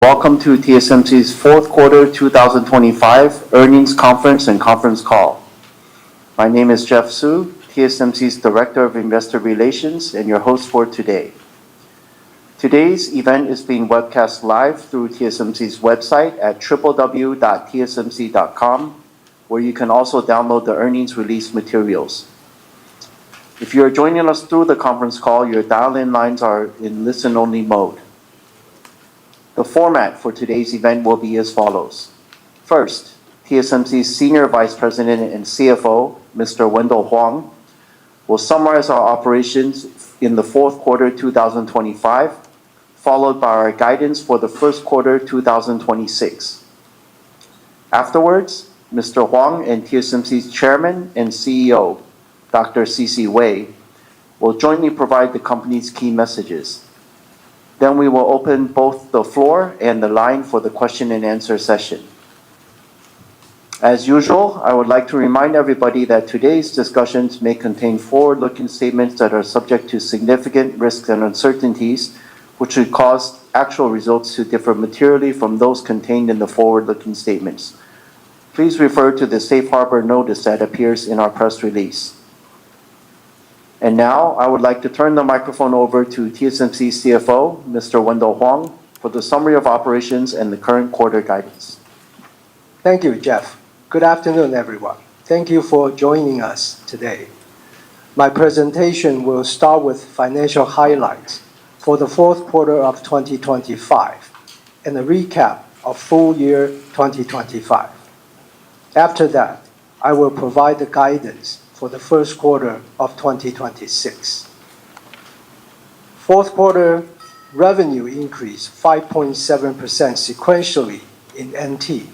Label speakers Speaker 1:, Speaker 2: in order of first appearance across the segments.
Speaker 1: welcome to TSMC's fourth quarter 2025 earnings conference and conference call. My name is Jeff Su, TSMC's Director of Investor Relations and your host for today. Today's event is being webcast live through TSMC's website at www.tsmc.com, where you can also download the earnings release materials. If you are joining us through the conference call, your dial-in lines are in listen-only mode. The format for today's event will be as follows. First, TSMC's Senior Vice President and CFO, Mr. Wendell Huang, will summarize our operations in the fourth quarter 2025, followed by our guidance for the first quarter 2026. Afterwards, Mr. Huang and TSMC's Chairman and CEO, Dr. C.C. Wei, will jointly provide the company's key messages. Then we will open both the floor and the line for the question and answer session. As usual, I would like to remind everybody that today's discussions may contain forward-looking statements that are subject to significant risks and uncertainties, which would cause actual results to differ materially from those contained in the forward-looking statements. Please refer to the safe harbor notice that appears in our press release. And now, I would like to turn the microphone over to TSMC CFO, Mr. Wendell Huang, for the summary of operations and the current quarter guidance.
Speaker 2: Thank you, Jeff. Good afternoon, everyone. Thank you for joining us today. My presentation will start with financial highlights for the fourth quarter of 2025 and a recap of full year 2025. After that, I will provide the guidance for the first quarter of 2026. Fourth quarter revenue increased 5.7% sequentially in NT,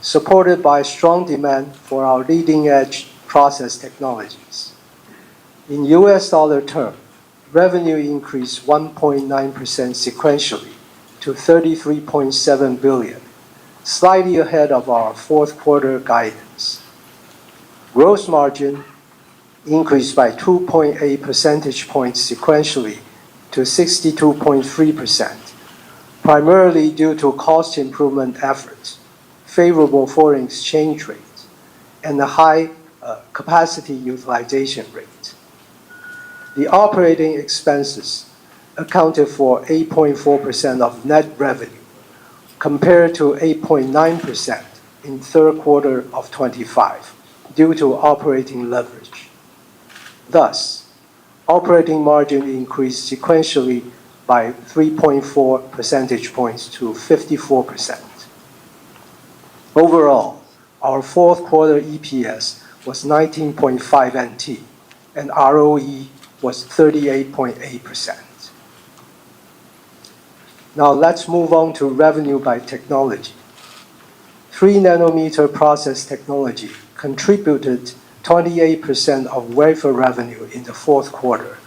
Speaker 2: supported by strong demand for our leading-edge process technologies. In US dollar terms, revenue increased 1.9% sequentially to $33.7 billion, slightly ahead of our fourth quarter guidance. Gross margin increased by 2.8 percentage points sequentially to 62.3%, primarily due to cost improvement efforts, favorable foreign exchange rates, and a high capacity utilization rate. The operating expenses accounted for 8.4% of net revenue, compared to 8.9% in third quarter of 2025, due to operating leverage. Thus, operating margin increased sequentially by 3.4 percentage points to 54%. Overall, our fourth quarter EPS was 19.5 NT, and ROE was 38.8%. Now let's move on to revenue by technology. 3-nanometer process technology contributed 28% of wafer revenue in the fourth quarter,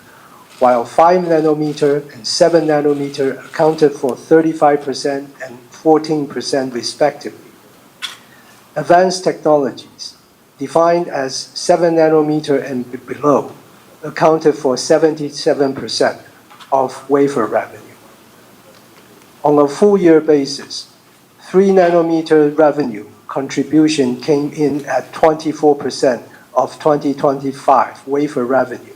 Speaker 2: while 5-nanometer and 7-nanometer accounted for 35% and 14% respectively. Advanced technologies, defined as 7-nanometer and below, accounted for 77% of wafer revenue. On a full-year basis, 3-nanometer revenue contribution came in at 24% of 2025 wafer revenue,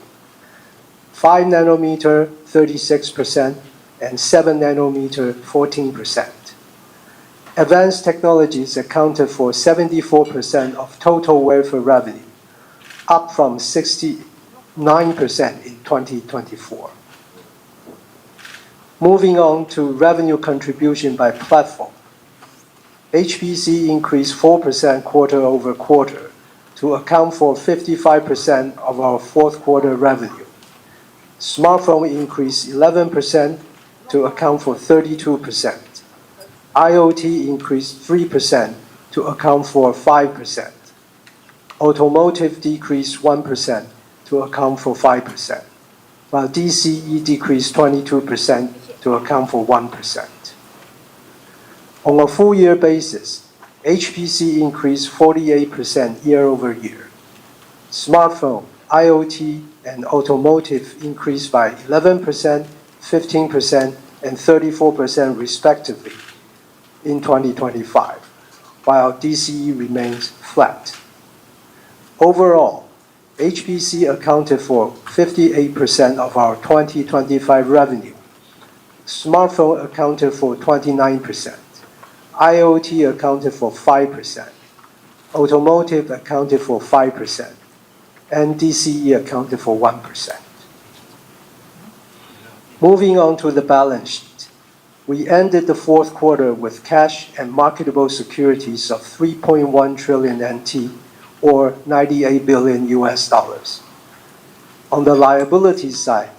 Speaker 2: 5-nanometer 36%, and 7-nanometer 14%. Advanced technologies accounted for 74% of total wafer revenue, up from 69% in 2024. Moving on to revenue contribution by platform. HPC increased 4% quarter over quarter to account for 55% of our fourth quarter revenue. Smartphone increased 11% to account for 32%. IoT increased 3% to account for 5%. Automotive decreased 1% to account for 5%, while DCE decreased 22% to account for 1%. On a full-year basis, HPC increased 48% year-over-year. Smartphone, IoT, and automotive increased by 11%, 15%, and 34% respectively, in 2025, while DCE remains flat. Overall, HPC accounted for 58% of our 2025 revenue. Smartphone accounted for 29%. IoT accounted for 5%. Automotive accounted for 5%. And DCE accounted for 1%. Moving on to the balance sheet. We ended the fourth quarter with cash and marketable securities of 3.1 trillion NT, or $98 billion. On the liability side,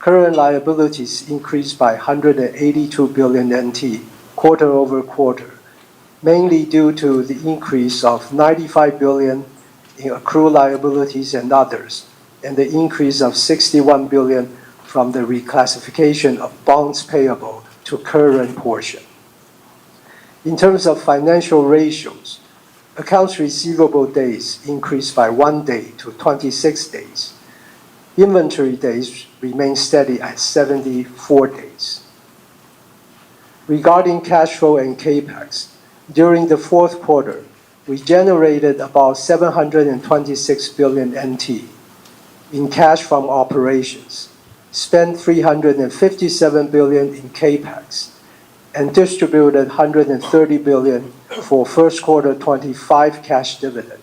Speaker 2: current liabilities increased by 182 billion NT quarter over quarter, mainly due to the increase of 95 billion in accrued liabilities and others, and the increase of 61 billion from the reclassification of bonds payable to current portion. In terms of financial ratios, accounts receivable days increased by 1 day to 26 days. Inventory days remain steady at 74 days. Regarding cash flow and CapEx, during the fourth quarter, we generated about 726 billion NT in cash from operations, spent 357 billion in CapEx, and distributed 130 billion for first quarter 25 cash dividend.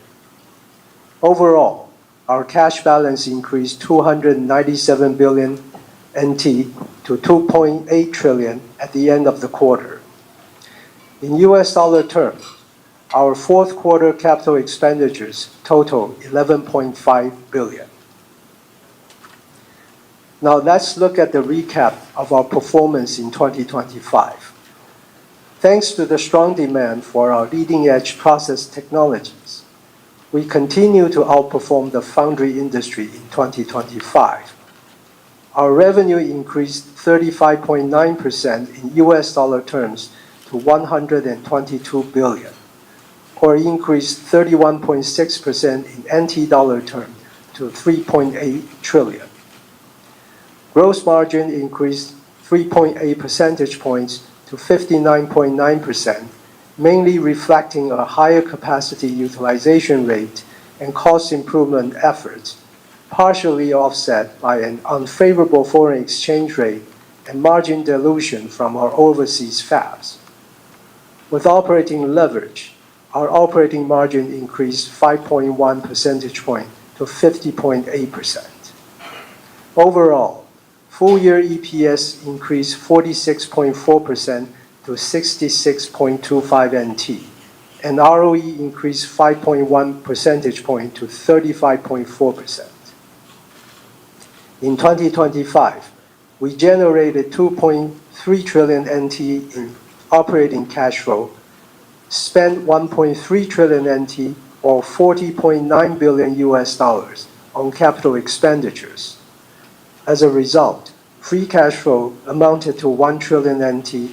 Speaker 2: Overall, our cash balance increased 297 billion NT to 2.8 trillion at the end of the quarter. In US dollar terms, our fourth quarter capital expenditures total 11.5 billion. Now let's look at the recap of our performance in 2025. Thanks to the strong demand for our leading-edge process technologies, we continue to outperform the foundry industry in 2025. Our revenue increased 35.9% in US dollar terms to 122 billion, or increased 31.6% in NT dollar terms to 3.8 trillion. Gross margin increased 3.8 percentage points to 59.9%, mainly reflecting a higher capacity utilization rate and cost improvement efforts, partially offset by an unfavorable foreign exchange rate and margin dilution from our overseas fabs. With operating leverage, our operating margin increased 5.1 percentage point to 50.8%. Overall, full-year EPS increased 46.4% to 66.25 NT, and ROE increased 5.1 percentage point to 35.4%. In 2025, we generated 2.3 trillion NT in operating cash flow, spent 1.3 trillion NT, or $40.9 billion on capital expenditures. As a result, free cash flow amounted to 1 trillion NT,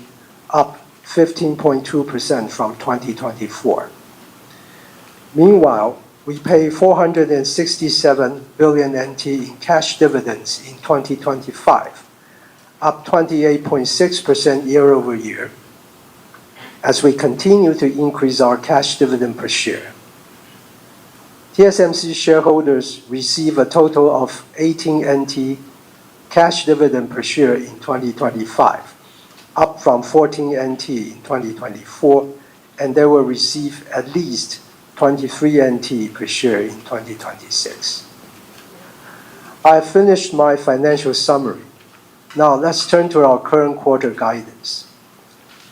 Speaker 2: up 15.2% from 2024. Meanwhile, we paid 467 billion NT in cash dividends in 2025, up 28.6% year over year, as we continue to increase our cash dividend per share. TSMC shareholders receive a total of 18 NT cash dividend per share in 2025, up from 14 NT in 2024, and they will receive at least 23 NT per share in 2026. I have finished my financial summary. Now let's turn to our current quarter guidance.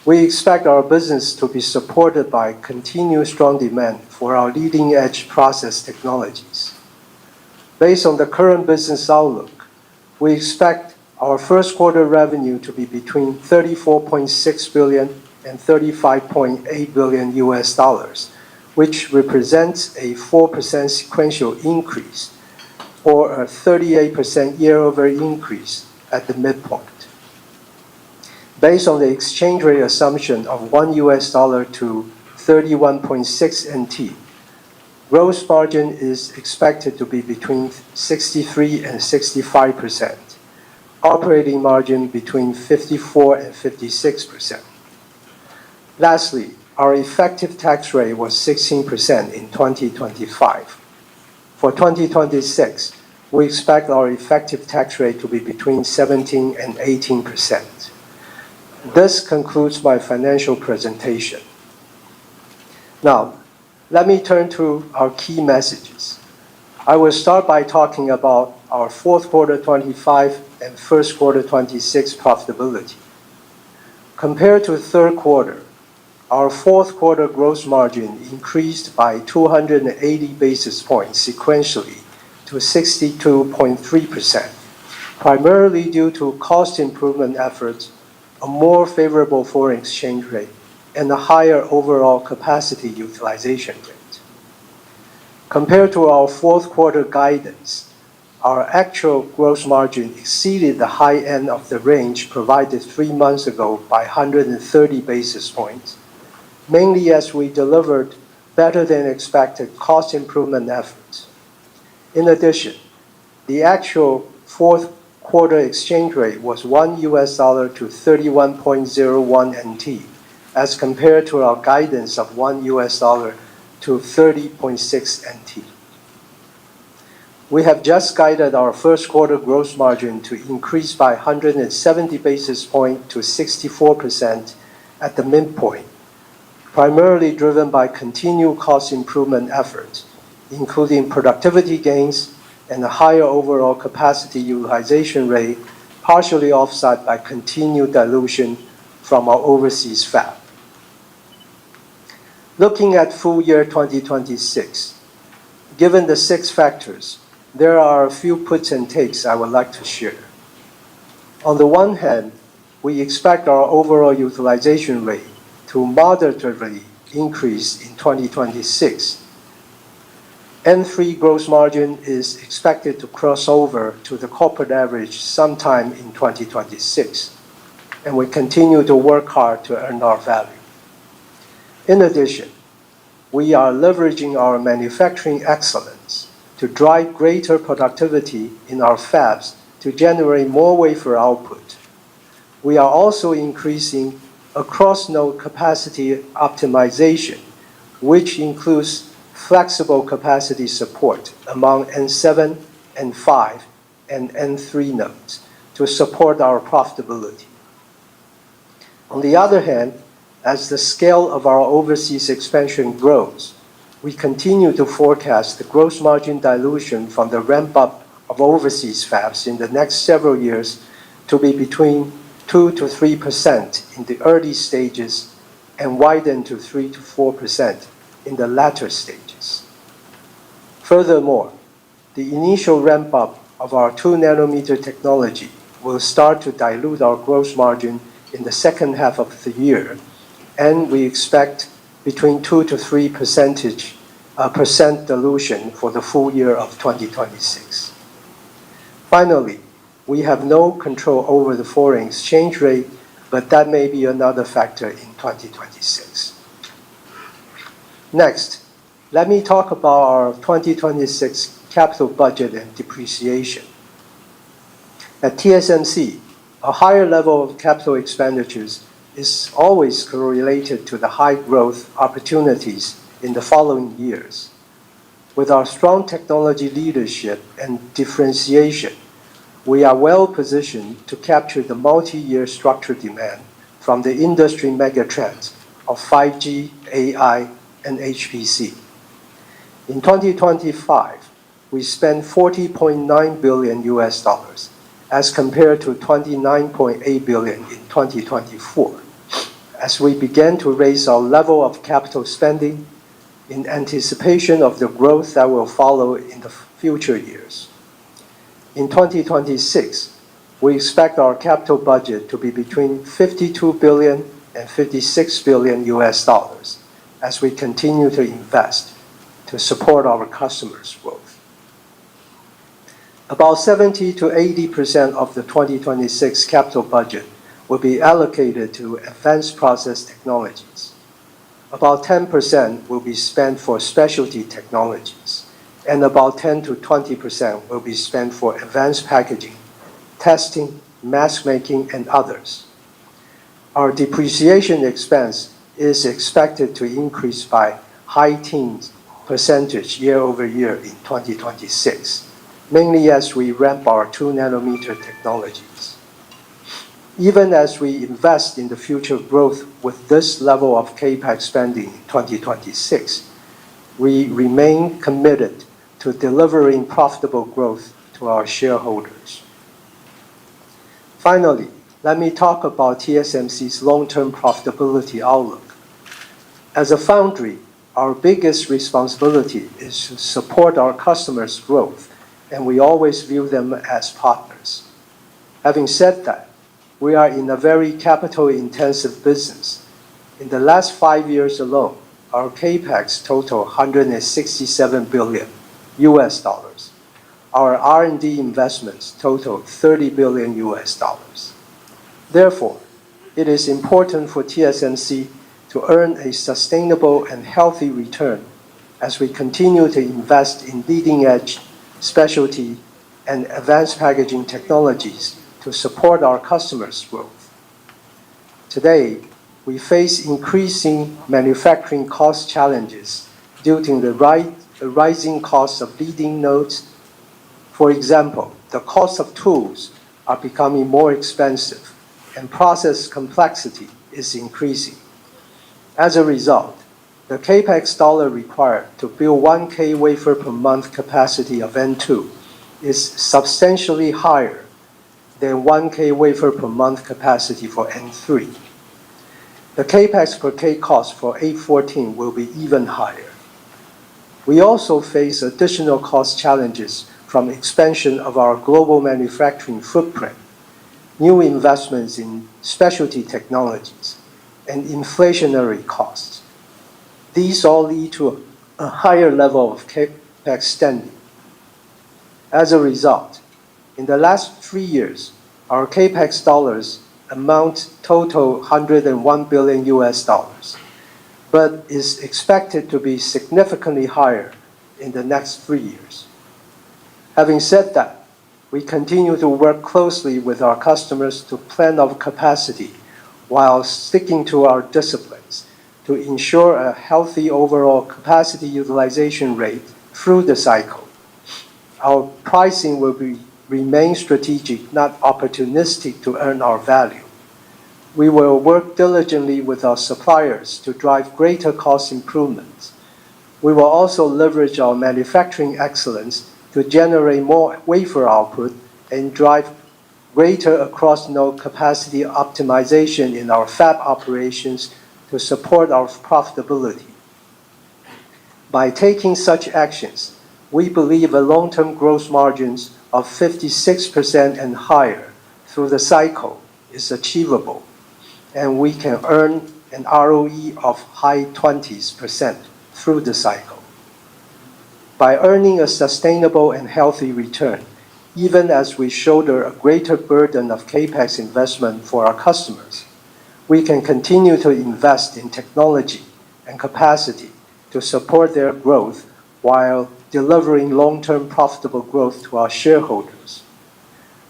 Speaker 2: We expect our business to be supported by continued strong demand for our leading-edge process technologies. Based on the current business outlook, we expect our first quarter revenue to be between 34.6 billion and 35.8 billion US dollars, which represents a 4% sequential increase or a 38% year-over-year increase at the midpoint. Based on the exchange rate assumption of $1 to 31.6 NT, gross margin is expected to be between 63 and 65%, operating margin between 54 and 56%. Lastly, our effective tax rate was 16% in 2025. For 2026, we expect our effective tax rate to be between 17% and 18%. This concludes my financial presentation. Now, let me turn to our key messages. I will start by talking about our fourth quarter 25 and first quarter 26 profitability. Compared to third quarter, our fourth quarter gross margin increased by 280 basis points sequentially to 62.3%, primarily due to cost improvement efforts, a more favorable foreign exchange rate, and a higher overall capacity utilization rate. Compared to our fourth quarter guidance, our actual gross margin exceeded the high end of the range provided 3 months ago by 130 basis points, mainly as we delivered better than expected cost improvement efforts. In addition, the actual fourth quarter exchange rate was $1 to 31.01 NT, as compared to our guidance of $1 to 30.6 NT. We have just guided our first quarter gross margin to increase by 170 basis points to 64% at the midpoint, primarily driven by continued cost improvement efforts, including productivity gains and a higher overall capacity utilization rate, partially offset by continued dilution from our overseas fab. Looking at full year 2026, given the 6 factors, there are a few puts and takes I would like to share. On the one hand, we expect our overall utilization rate to moderately increase in 2026. N3 gross margin is expected to cross over to the corporate average sometime in 2026, and we continue to work hard to earn our value. In addition, we are leveraging our manufacturing excellence to drive greater productivity in our fabs to generate more wafer output. We are also increasing across-node capacity optimization, which includes flexible capacity support among N7, N5, and N3 nodes to support our profitability. On the other hand, as the scale of our overseas expansion grows, we continue to forecast the gross margin dilution from the ramp-up of overseas fabs in the next several years to be between 2 to 3% in the early stages and widen to 3 to 4% in the latter stages. Furthermore, the initial ramp-up of our 2-nanometer technology will start to dilute our gross margin in the second half of the year, and we expect between 2 to 3% dilution for the full year of 2026. Finally, we have no control over the foreign exchange rate, but that may be another factor in 2026. Next, let me talk about our 2026 capital budget and depreciation. At TSMC, a higher level of capital expenditures is always correlated to the high growth opportunities in the following years. With our strong technology leadership and differentiation, we are well positioned to capture the multi-year structural demand from the industry megatrends of 5G, AI, and HPC. In 2025, we spent $40.9 billion as compared to $29.8 billion in 2024, as we began to raise our level of capital spending in anticipation of the growth that will follow in the future years. In 2026, we expect our capital budget to be between $52 billion and $56 billion as we continue to invest to support our customers' growth. About 70 to 80% of the 2026 capital budget will be allocated to advanced process technologies. About 10% will be spent for specialty technologies, and about 10 to 20% will be spent for advanced packaging, testing, mask making, and others. Our depreciation expense is expected to increase by high teens % year-over-year in 2026, mainly as we ramp our 2-nanometer technologies. Even as we invest in the future growth with this level of CapEx spending in 2026, we remain committed to delivering profitable growth to our shareholders. Finally, let me talk about TSMC's long-term profitability outlook. As a foundry, our biggest responsibility is to support our customers' growth, and we always view them as partners. Having said that, we are in a very capital-intensive business. In the last 5 years alone, our CapEx total $167 billion. Our R&D investments total $30 billion. Therefore, it is important for TSMC to earn a sustainable and healthy return as we continue to invest in leading-edge, specialty, and advanced packaging technologies to support our customers' growth. Today, we face increasing manufacturing cost challenges due to the rising cost of leading nodes. For example, the cost of tools are becoming more expensive, and process complexity is increasing. As a result, the CapEx dollar required to build 1K wafer per month capacity of N2 is substantially higher than 1K wafer per month capacity for N3. The CapEx per K cost for A14 will be even higher. We also face additional cost challenges from expansion of our global manufacturing footprint, new investments in specialty technologies, and inflationary costs. These all lead to a higher level of CapEx spending. As a result, in the last 3 years, our CapEx dollars amount total $101 billion, but is expected to be significantly higher in the next 3 years. Having said that, we continue to work closely with our customers to plan our capacity while sticking to our disciplines to ensure a healthy overall capacity utilization rate through the cycle. Our pricing will remain strategic, not opportunistic, to earn our value. We will work diligently with our suppliers to drive greater cost improvements. We will also leverage our manufacturing excellence to generate more wafer output and drive greater across-node capacity optimization in our fab operations to support our profitability. By taking such actions, we believe a long-term gross margins of 56% and higher through the cycle is achievable, and we can earn an ROE of high 20s% through the cycle. By earning a sustainable and healthy return, even as we shoulder a greater burden of CapEx investment for our customers, we can continue to invest in technology and capacity to support their growth while delivering long-term profitable growth to our shareholders.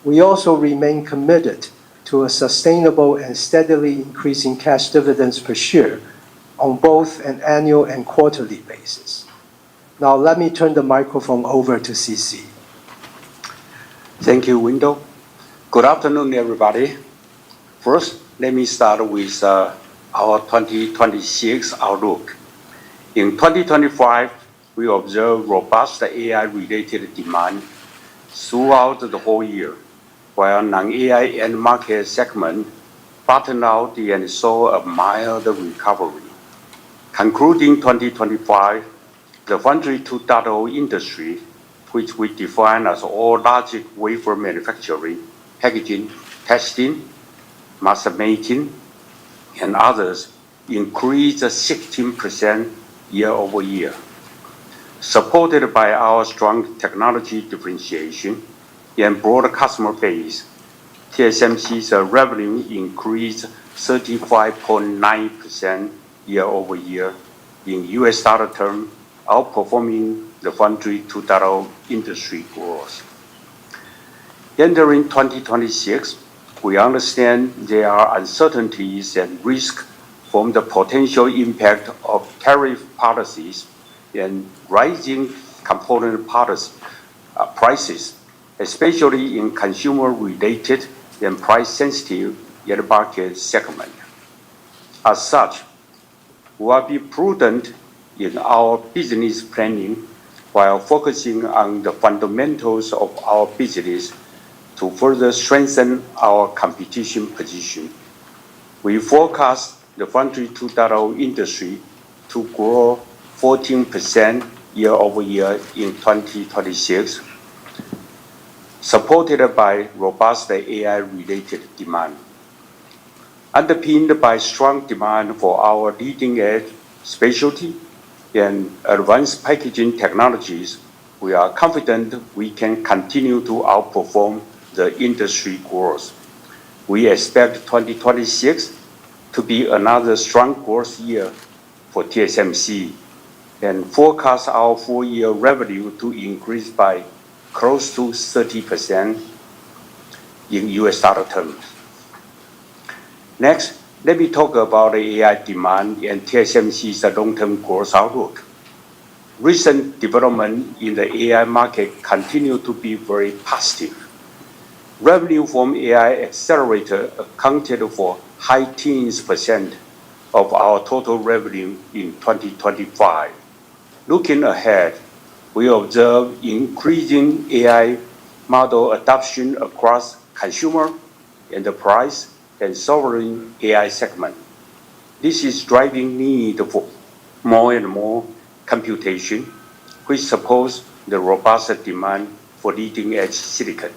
Speaker 2: We also remain committed to a sustainable and steadily increasing cash dividends per share on both an annual and quarterly basis. Now let me turn the microphone over to CC.
Speaker 3: Thank you, Wendell. Good afternoon, everybody. First, let me start with our 2026 outlook. In 2025, we observe robust AI-related demand throughout the whole year, while non-AI end market segment bottomed out and saw a mild recovery. Concluding 2025, the Foundry 2.0 industry, which we define as all logic wafer manufacturing, packaging, testing, mask making, and others, increased 16% year-over-year. Supported by our strong technology differentiation and broad customer base, TSMC's revenue increased 35.9% year-over-year in US dollar terms, outperforming the Foundry 2.0 industry growth. Entering 2026, we understand there are uncertainties and risks from the potential impact of tariff policies and rising component prices, especially in consumer-related and price-sensitive yet market segment. As such, we will be prudent in our business planning while focusing on the fundamentals of our business to further strengthen our competition position. We forecast the Foundry 2.0 industry to grow 14% year-over-year in 2026, supported by robust AI-related demand. Underpinned by strong demand for our leading-edge specialty and advanced packaging technologies, we are confident we can continue to outperform the industry growth. We expect 2026 to be another strong growth year for TSMC and forecast our full-year revenue to increase by close to 30% in US dollar terms. Next, let me talk about the AI demand and TSMC's long-term growth outlook. Recent development in the AI market continue to be very positive. Revenue from AI accelerator accounted for high teens % of our total revenue in 2025. Looking ahead, we observe increasing AI model adoption across consumer, enterprise, and sovereign AI segment. This is driving need for more and more computation, which supports the robust demand for leading-edge silicon.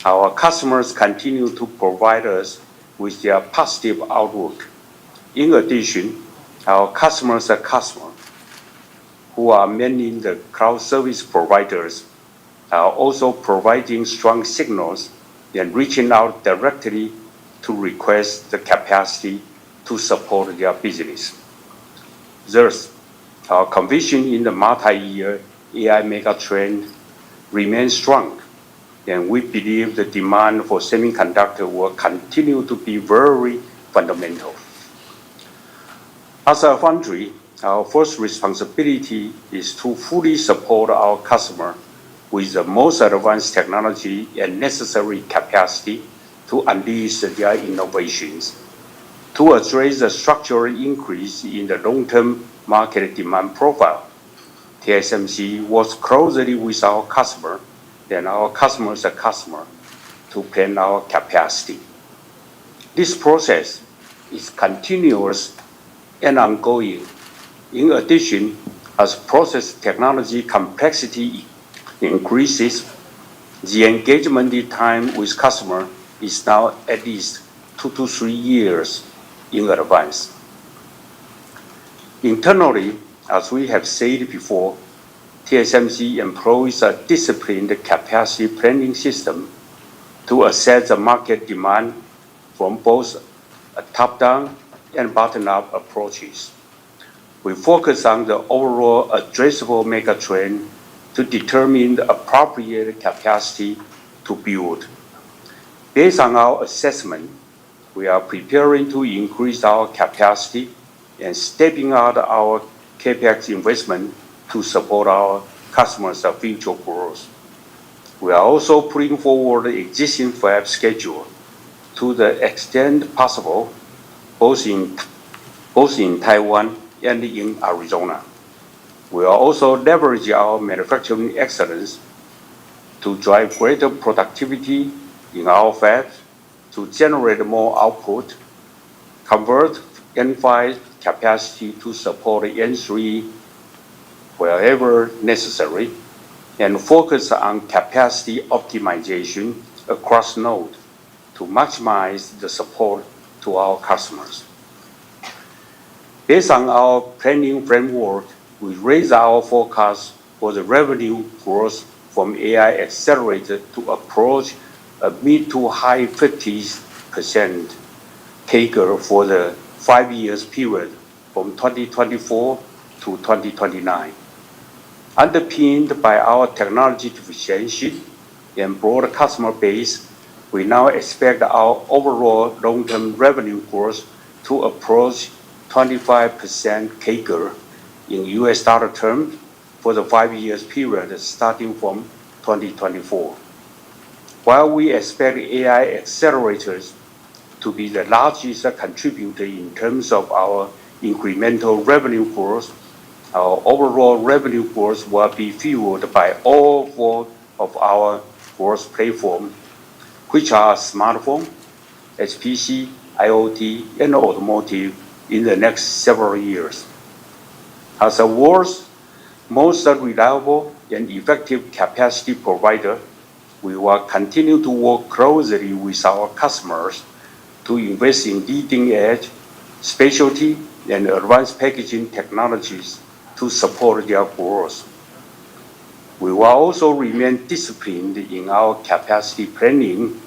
Speaker 3: Our customers continue to provide us with their positive outlook. In addition, our customers who are mainly the cloud service providers are also providing strong signals and reaching out directly to request the capacity to support their business. Thus, our conviction in the multi-year AI megatrend remains strong, and we believe the demand for semiconductor will continue to be very fundamental. As a foundry, our first responsibility is to fully support our customer with the most advanced technology and necessary capacity to unleash their innovations. To address the structural increase in the long-term market demand profile, TSMC works closely with our customer and our customer's customer to plan our capacity. This process is continuous and ongoing. In addition, as process technology complexity increases, the engagement time with customer is now at least 2 to 3 years in advance. Internally, as we have said before, TSMC employs a disciplined capacity planning system to assess the market demand from both a top-down and bottom-up approaches. We focus on the overall addressable megatrend to determine the appropriate capacity to build. Based on our assessment, we are preparing to increase our capacity and stepping out our CapEx investment to support our customers' future growth. We are also putting forward the existing fab schedule to the extent possible, both in Taiwan and in Arizona. We are also leveraging our manufacturing excellence to drive greater productivity in our fabs to generate more output, convert N5 capacity to support N3 wherever necessary, and focus on capacity optimization across nodes to maximize the support to our customers. Based on our planning framework, we raise our forecast for the revenue growth from AI accelerator to approach a mid to high 50% CAGR for the 5 years period from 2024 to 2029. Underpinned by our technology differentiation and broad customer base, we now expect our overall long-term revenue growth to approach 25% CAGR in US dollar terms for the 5 years period starting from 2024. While we expect AI accelerators to be the largest contributor in terms of our incremental revenue growth, our overall revenue growth will be fueled by all four of our growth platforms, which are smartphone, HPC, IoT, and automotive in the next several years. As the world's most reliable and effective capacity provider, we will continue to work closely with our customers to invest in leading-edge, specialty, and advanced packaging technologies to support their growth. We will also remain disciplined in our capacity planning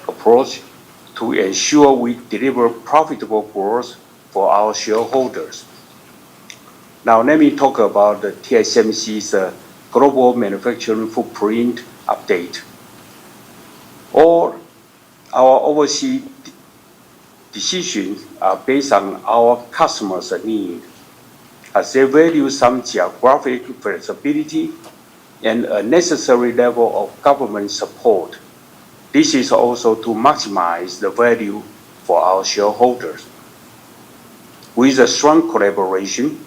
Speaker 3: approach to ensure we deliver profitable growth for our shareholders. Now, let me talk about TSMC's global manufacturing footprint update. All our overseas decisions are based on our customers' need, as they value some geographic flexibility and a necessary level of government support. This is also to maximize the value for our shareholders. With a strong collaboration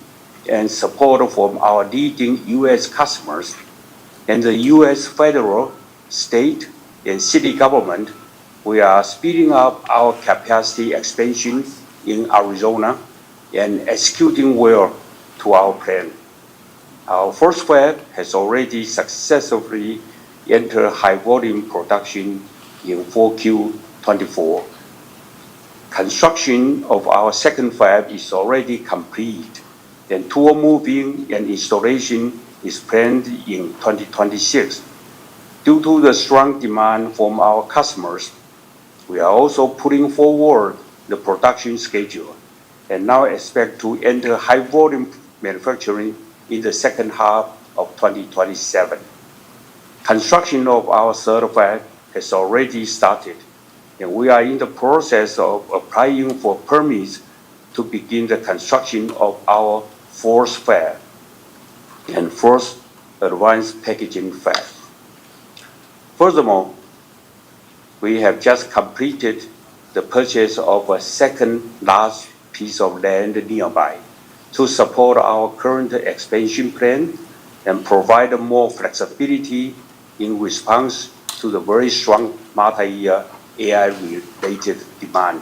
Speaker 3: and support from our leading U.S. customers and the U.S. federal, state, and city government, we are speeding up our capacity expansion in Arizona and executing well to our plan. Our first fab has already successfully entered high-volume production in 4Q24. Construction of our second fab is already complete, and tool moving and installation is planned in 2026. Due to the strong demand from our customers, we are also putting forward the production schedule and now expect to enter high-volume manufacturing in the second half of 2027. Construction of our third fab has already started, and we are in the process of applying for permits to begin the construction of our fourth fab and first advanced packaging fab. Furthermore, we have just completed the purchase of a second large piece of land nearby to support our current expansion plan and provide more flexibility in response to the very strong multi-year AI-related demand.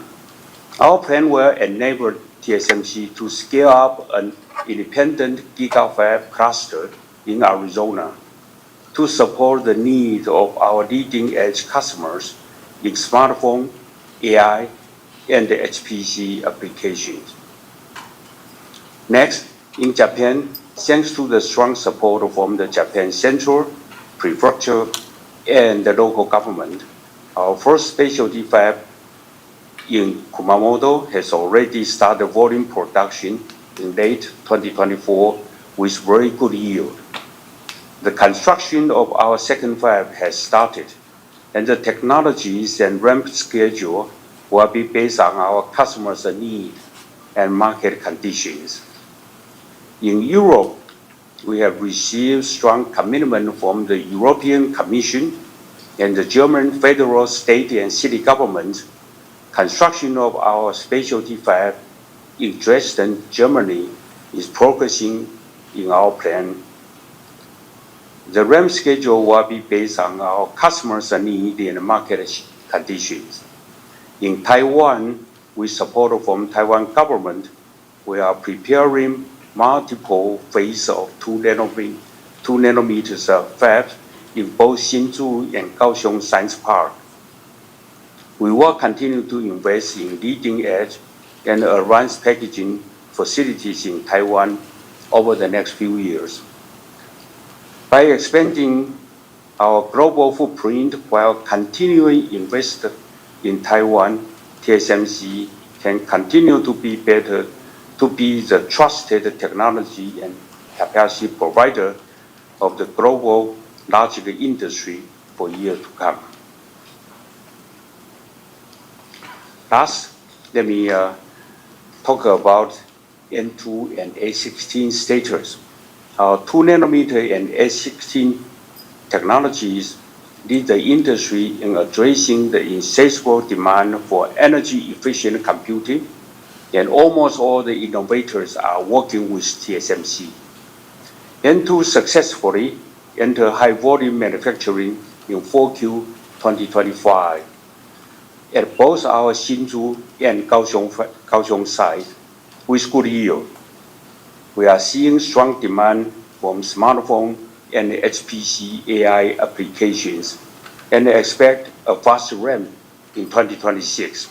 Speaker 3: Our plan will enable TSMC to scale up an independent GigaFab cluster in Arizona to support the needs of our leading-edge customers in smartphone, AI, and HPC applications. Next, in Japan, thanks to the strong support from the Japan Central, Prefecture, and the local government, our first specialty fab in Kumamoto has already started volume production in late 2024 with very good yield. The construction of our second fab has started, and the technologies and ramp schedule will be based on our customers' needs and market conditions. In Europe, we have received strong commitment from the European Commission and the German federal, state, and city governments. Construction of our specialty fab in Dresden, Germany, is progressing in our plan. The ramp schedule will be based on our customers' needs and market conditions. In Taiwan, with support from Taiwan government, we are preparing multiple phases of 2 nanometers fabs in both Hsinchu and Kaohsiung Science Park. We will continue to invest in leading-edge and advanced packaging facilities in Taiwan over the next few years. By expanding our global footprint while continuing to invest in Taiwan, TSMC can continue to be the trusted technology and capacity provider of the global logic industry for years to come. Last, let me talk about N2 and A16 status. Our 2nm and A16 technologies lead the industry in addressing the insatiable demand for energy-efficient computing, and almost all the innovators are working with TSMC. N2 successfully entered high-volume manufacturing in 4Q 2025 at both our Hsinchu and Kaohsiung sites with good yield. We are seeing strong demand from smartphone and HPC AI applications and expect a fast ramp in 2026.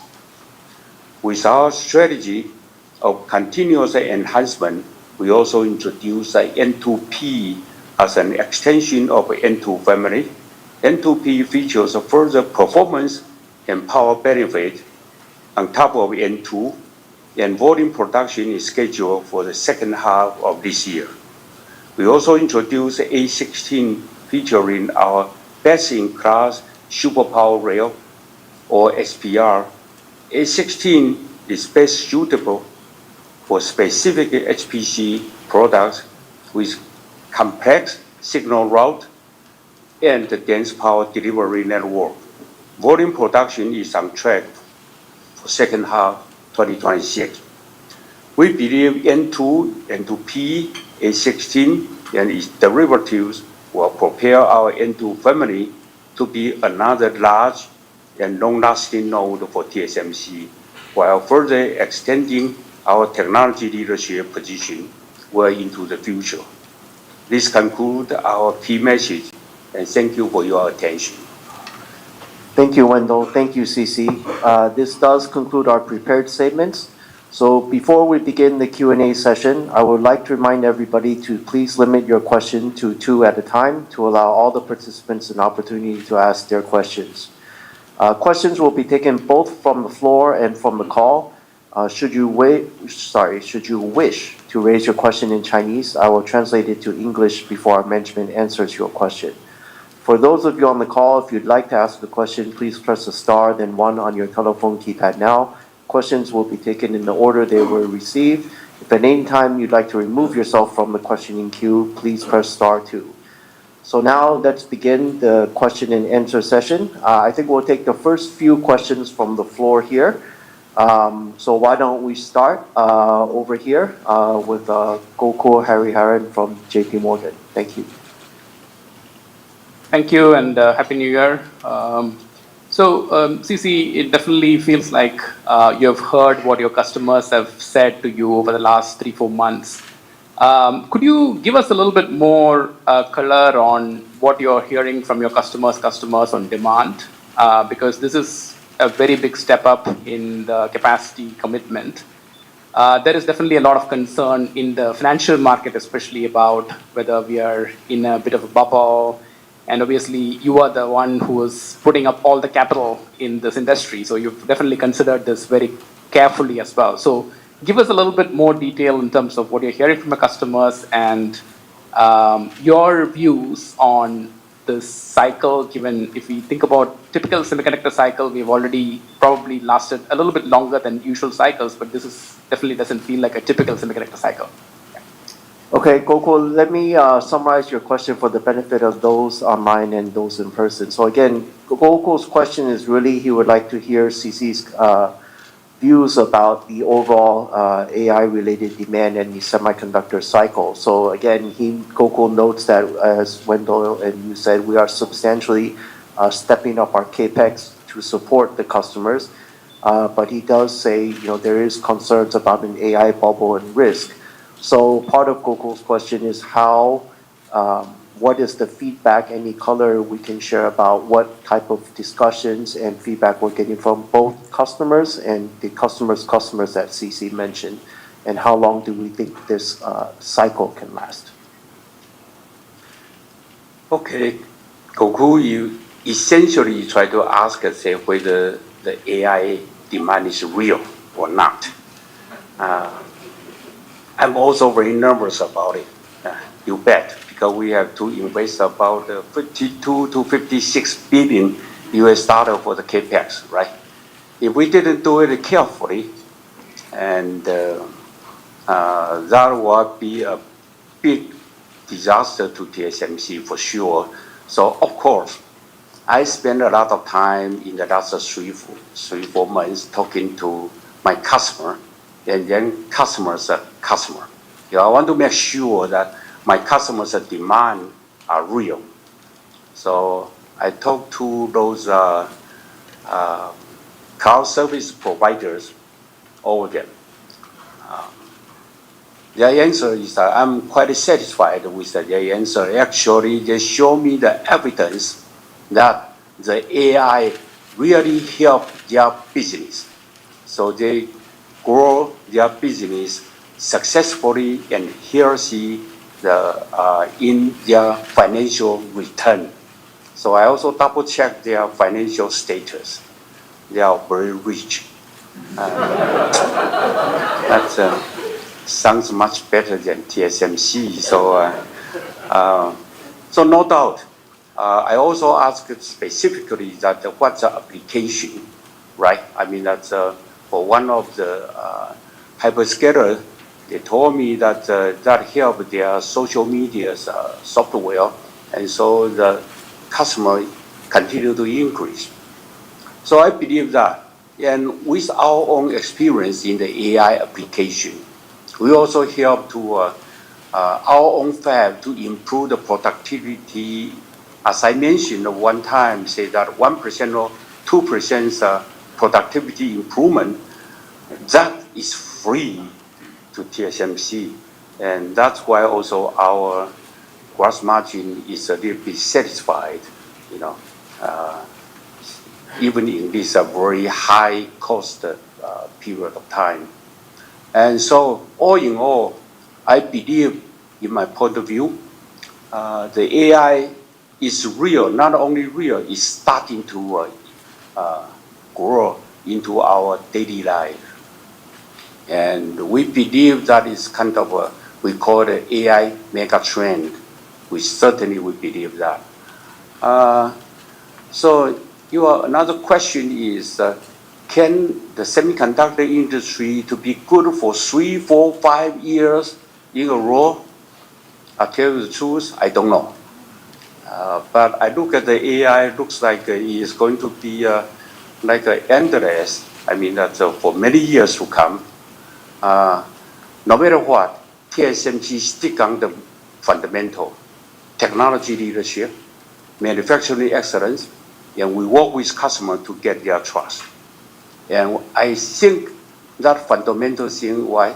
Speaker 3: With our strategy of continuous enhancement, we also introduced N2P as an extension of N2 family. N2P features further performance and power benefit on top of N2, and volume production is scheduled for the second half of this year. We also introduced A16 featuring our best-in-class superpower rail, or SPR. A16 is best suitable for specific HPC products with complex signal route and dense power delivery network. Volume production is on track for second half 2026. We believe N2, N2P, A16, and its derivatives will prepare our N2 family to be another large and long-lasting node for TSMC, while further extending our technology leadership position well into the future. This concludes our key message, and thank you for your attention.
Speaker 1: Thank you, Wendell. Thank you, CC. This does conclude our prepared statements. So before we begin the Q&A session, I would like to remind everybody to please limit your question to 2 at a time to allow all the participants an opportunity to ask their questions. Questions will be taken both from the floor and from the call. Should you wish to raise your question in Chinese, I will translate it to English before our management answers your question. For those of you on the call, if you'd like to ask a question, please press the star, then 1 on your telephone keypad now. Questions will be taken in the order they were received. If at any time you'd like to remove yourself from the questioning queue, please press star 2. So now let's begin the question and answer session. I think we'll take the first few questions from the floor here. So why don't we start over here with Gokul Hariharan from JP Morgan. Thank you.
Speaker 4: Thank you, and Happy New Year. CC, it definitely feels like you have heard what your customers have said to you over the last 3-4 months. Could you give us a little bit more color on what you're hearing from your customers on demand? Because this is a very big step up in the capacity commitment. There is definitely a lot of concern in the financial market, especially about whether we are in a bit of a bubble. And obviously, you are the one who is putting up all the capital in this industry. So you've definitely considered this very carefully as well. So give us a little bit more detail in terms of what you're hearing from your customers and your views on this cycle, given if we think about typical semiconductor cycle, we've already probably lasted a little bit longer than usual cycles, but this is definitely doesn't feel like a typical semiconductor cycle.
Speaker 1: Okay, Gokul, let me summarize your question for the benefit of those online and those in person. So again, Gokul's question is really he would like to hear CC's views about the overall AI-related demand and the semiconductor cycle. So again, Gokul notes that, as Wendell and you said, we are substantially stepping up our capex to support the customers. But he does say, there is concerns about an AI bubble and risk. So part of Gokul's question is what is the feedback, any color we can share about what type of discussions and feedback we're getting from both customers and the customers' customers that CC mentioned, and how long do we think this cycle can last?
Speaker 3: Okay, Gokul, you essentially try to ask us whether the AI demand is real or not. I'm also very nervous about it, you bet, because we have to invest about 52 to 56 billion US dollar for the capex, right? If we didn't do it carefully, and that will be a big disaster to TSMC for sure. So of course, I spent a lot of time in the last 4 months talking to my customer, and then customers' customer. I want to make sure that my customers' demand are real. So I talked to those cloud service providers, all of them. Their answer is that I'm quite satisfied with their answer. Actually, they show me the evidence that the AI really help their business. So they grow their business successfully and healthy in their financial return. So I also double check their financial status. They are very rich. That sounds much better than TSMC. So no doubt. I also asked specifically that what's the application, right? I mean, that's for one of the hyperscalers, they told me that that helped their social media software, and so the customer continue to increase. So I believe that, and with our own experience in the AI application, we also help to our own fab to improve the productivity. As I mentioned one time, say that 1% or 2% productivity improvement, that is free to TSMC. And that's why also our gross margin is a little bit satisfied, even in this very high cost period of time. And so all in all, I believe, in my point of view, the AI is real. Not only real, it's starting to grow into our daily life. And we believe that is kind of we call the AI mega trend. We certainly believe that. So another question is, can the semiconductor industry to be good for 3, 4, 5 years in a row? I tell you the truth, I don't know. But I look at the AI, looks like it is going to be like endless. I mean, that's for many years to come. No matter what, TSMC stick on the fundamental technology leadership, manufacturing excellence, and we work with customers to get their trust. And I think that fundamental thing why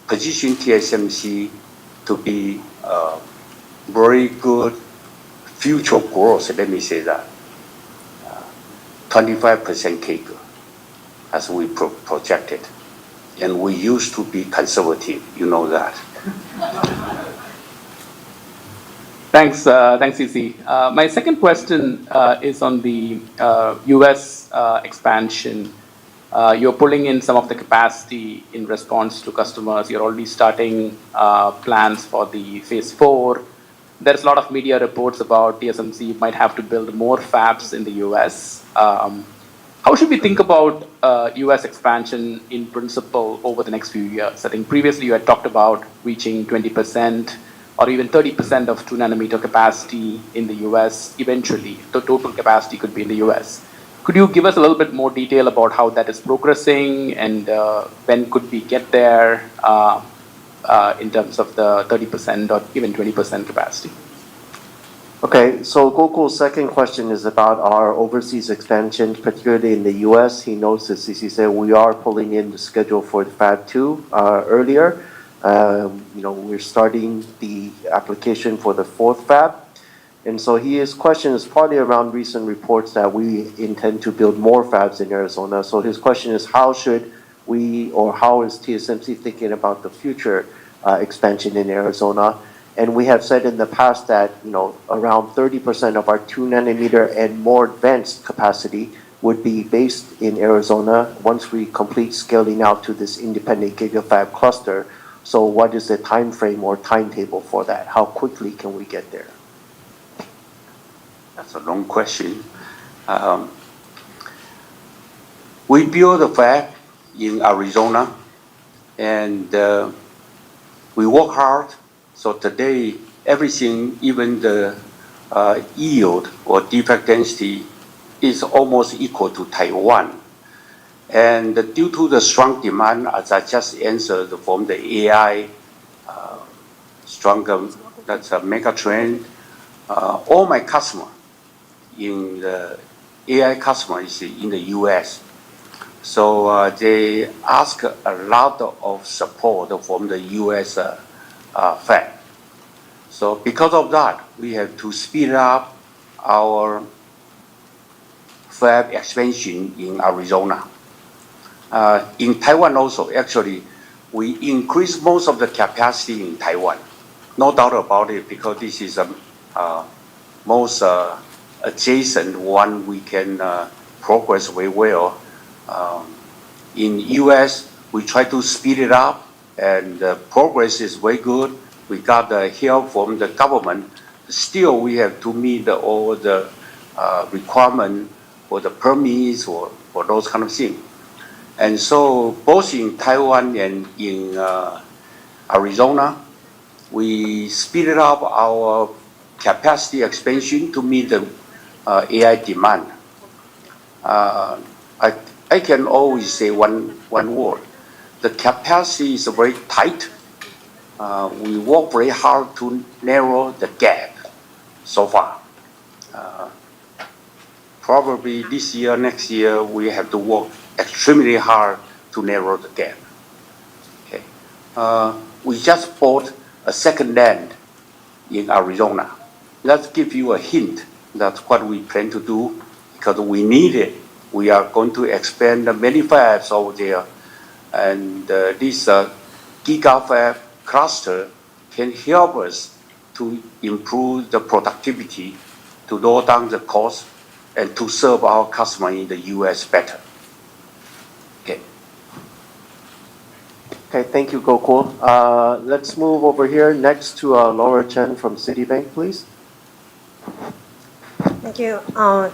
Speaker 3: position TSMC to be very good future growth, let me say that, 25% CAGR, as we projected. And we used to be conservative, you know that.
Speaker 4: Thanks, CC. My second question is on the US expansion. You're pulling in some of the capacity in response to customers. You're already starting plans for the phase 4. There's a lot of media reports about TSMC might have to build more fabs in the US. How should we think about US expansion in principle over the next few years? I think previously you had talked about reaching 20% or even 30% of 2 nanometer capacity in the US eventually. The total capacity could be in the US. Could you give us a little bit more detail about how that is progressing and when could we get there in terms of the 30% or even 20% capacity?
Speaker 1: Okay, so Gokul's second question is about our overseas expansion, particularly in the U.S. He knows, as CC said, we are pulling in the schedule for the Fab 2 earlier. We're starting the application for the 4th Fab. And so his question is partly around recent reports that we intend to build more fabs in Arizona. So his question is, how should we, or how is TSMC thinking about the future expansion in Arizona? And we have said in the past that, around 30% of our 2 nanometer and more advanced capacity would be based in Arizona once we complete scaling out to this independent gigafab cluster. So what is the time frame or timetable for that? How quickly can we get there?
Speaker 3: That's a long question. We built a fab in Arizona, and we work hard. So today, everything, even the yield or defect density, is almost equal to Taiwan. And due to the strong demand, as I just answered from the AI, stronger, that's a mega trend. All my customer in the AI customer is in the US. So they ask a lot of support from the US fab. So because of that, we have to speed up our fab expansion in Arizona. In Taiwan also, actually, we increase most of the capacity in Taiwan. No doubt about it, because this is the most adjacent one we can progress very well. In US, we try to speed it up, and the progress is very good. We got the help from the government. Still, we have to meet all the requirement for the permits or for those kind of things. And so both in Taiwan and in Arizona, we speeded up our capacity expansion to meet the AI demand. I can always say one word. The capacity is very tight. We work very hard to narrow the gap so far. Probably this year, next year, we have to work extremely hard to narrow the gap. Okay. We just bought a second land in Arizona. Let's give you a hint. That's what we plan to do, because we need it. We are going to expand many fabs over there, and this gigafab cluster can help us to improve the productivity, to lower down the cost, and to serve our customer in the US better. Okay.
Speaker 1: Okay, thank you, Gokul. Let's move over here next to Laura Chen from Citibank, please.
Speaker 5: Thank you.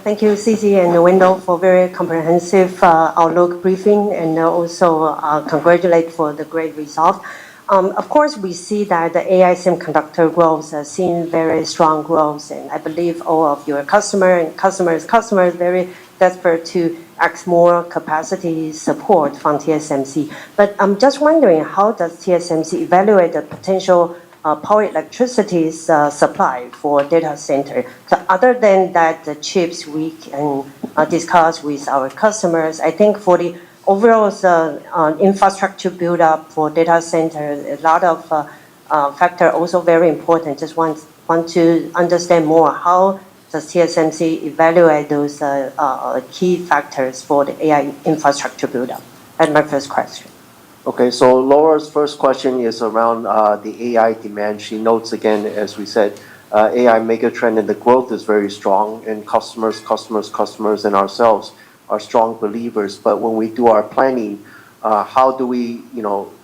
Speaker 5: Thank you, CC and Wendell, for very comprehensive outlook briefing, and also congratulate for the great result. Of course, we see that the AI semiconductor growth has seen very strong growth, and I believe all of your customers very desperate to ask more capacity support from TSMC. But I'm just wondering, how does TSMC evaluate the potential power electricity supply for data center? So other than that, the chips we can discuss with our customers, I think for the overall infrastructure build up for data center, a lot of factor also very important. Just want to understand more, how does TSMC evaluate those key factors for the AI infrastructure build up? That's my first question.
Speaker 1: Okay, so Laura's first question is around the AI demand. She notes again, as we said, AI megatrend and the growth is very strong, and customers and ourselves are strong believers. But when we do our planning, how do we,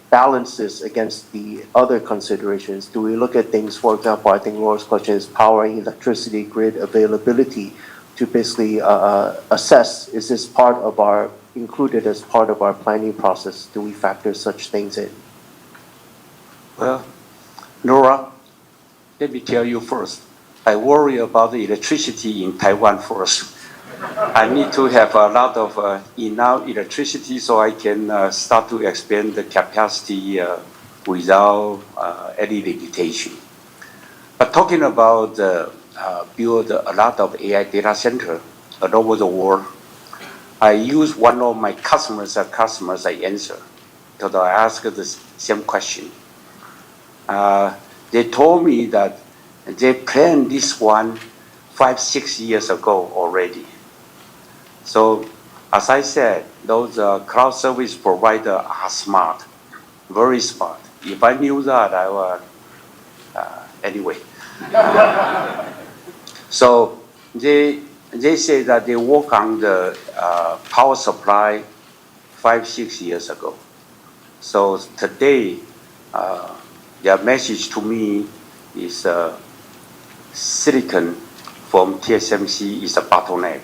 Speaker 1: balance this against the other considerations? Do we look at things, for example, I think Laura's question is power, electricity, grid availability, to basically assess, is this included as part of our planning process? Do we factor such things in?
Speaker 3: Well, Laura, let me tell you first. I worry about the electricity in Taiwan first. I need to have a lot of enough electricity so I can start to expand the capacity without any limitation. But talking about build a lot of AI data center all over the world, I use one of my customers I answer, because I asked the same question. They told me that they planned this one 5-6 years ago already. So, as I said, those cloud service providers are smart, very smart. If I knew that, I would, anyway. So, they say that they work on the power supply 5-6 years ago. So today, their message to me is silicon from TSMC is a bottleneck,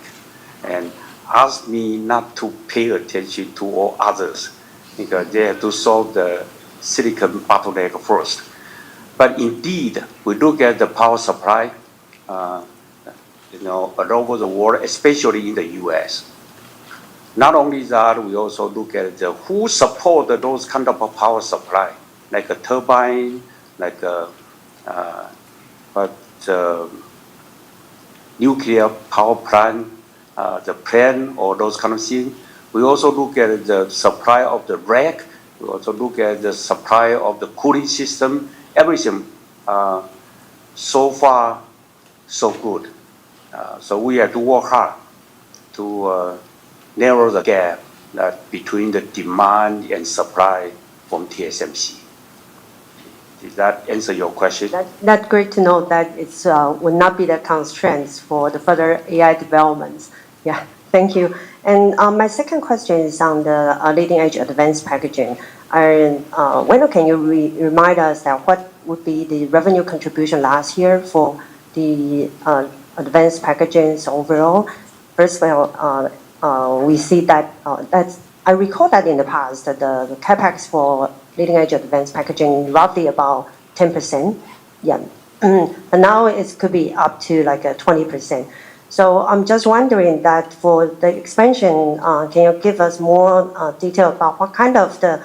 Speaker 3: and ask me not to pay attention to all others, because they have to solve the silicon bottleneck first. But indeed, we look at the power supply, all over the world, especially in the U.S. Not only that, we also look at who support those kind of power supply, like a turbine, like nuclear power plant, the plant, or those kind of things. We also look at the supply of the rack. We also look at the supply of the cooling system. Everything, so far, so good. So we have to work hard to narrow the gap between the demand and supply from TSMC. Did that answer your question?
Speaker 5: That's great to know that it will not be the constraints for the further AI developments. Yeah, thank you. And my second question is on the leading edge advanced packaging. Wendell, can you remind us that what would be the revenue contribution last year for the advanced packaging overall? First of all, we see that I recall that in the past that the capex for leading edge advanced packaging roughly about 10%. Yeah, but now it could be up to like 20%. So I'm just wondering that for the expansion, can you give us more detail about what kind of the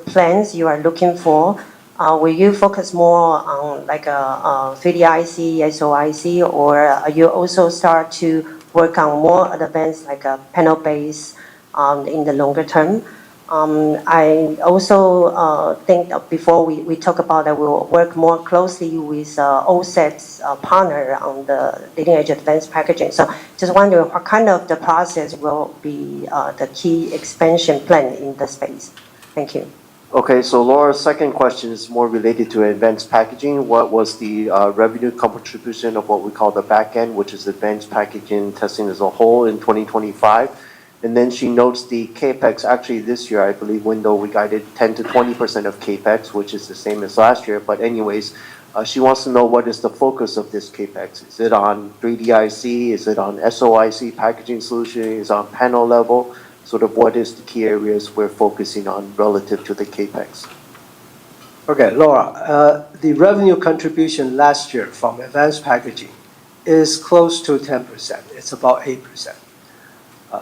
Speaker 5: plans you are looking for? Will you focus more on like a 3D IC, SOIC, or you also start to work on more advanced like a panel base in the longer term? I also think that before we talk about that, we will work more closely with OSAT's partner on the leading edge advanced packaging. So just wondering what kind of the process will be the key expansion plan in the space. Thank you.
Speaker 1: Okay, so Laura's second question is more related to advanced packaging. What was the revenue contribution of what we call the back end, which is advanced packaging testing as a whole in 2025? And then she notes the CAPEX. Actually, this year, I believe, Wendell, we guided 10 to 20% of CAPEX, which is the same as last year. But anyways, she wants to know what is the focus of this CAPEX. Is it on 3D IC? Is it on SOIC packaging solution? Is it on panel level? Sort of what is the key areas we're focusing on relative to the CAPEX?
Speaker 2: Okay, Laura, the revenue contribution last year from advanced packaging is close to 10%. It's about 8%.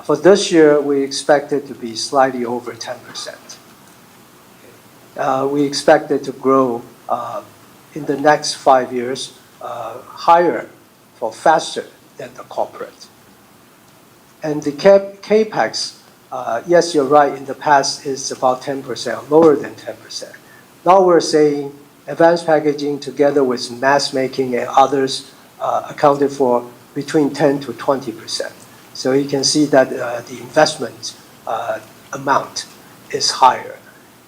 Speaker 2: For this year, we expect it to be slightly over 10%. We expect it to grow in the next 5 years higher or faster than the corporate. And the CAPEX, yes, you're right, in the past is about 10%, lower than 10%. Now we're saying advanced packaging together with mass making and others accounted for between 10 to 20%. So you can see that the investment amount is higher.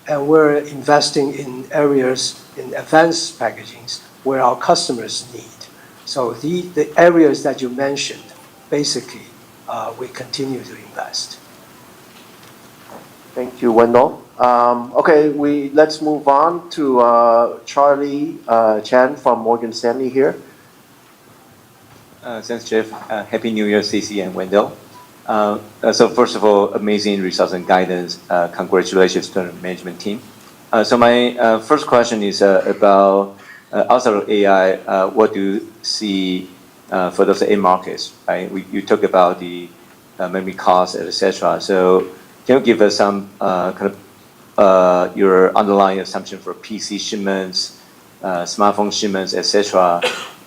Speaker 2: And we're investing in areas in advanced packaging where our customers need. So the areas that you mentioned, basically, we continue to invest.
Speaker 1: Thank you, Wendell. Okay, let's move on to Charlie Chan from Morgan Stanley here.
Speaker 6: Thanks, Jeff. Happy New Year, CC and Wendell. So first of all, amazing results and guidance. Congratulations to the management team. So my first question is about outside of AI, what do you see for those end markets, right? You talked about the memory costs, etc. So can you give us some kind of your underlying assumption for PC shipments, smartphone shipments, etc.?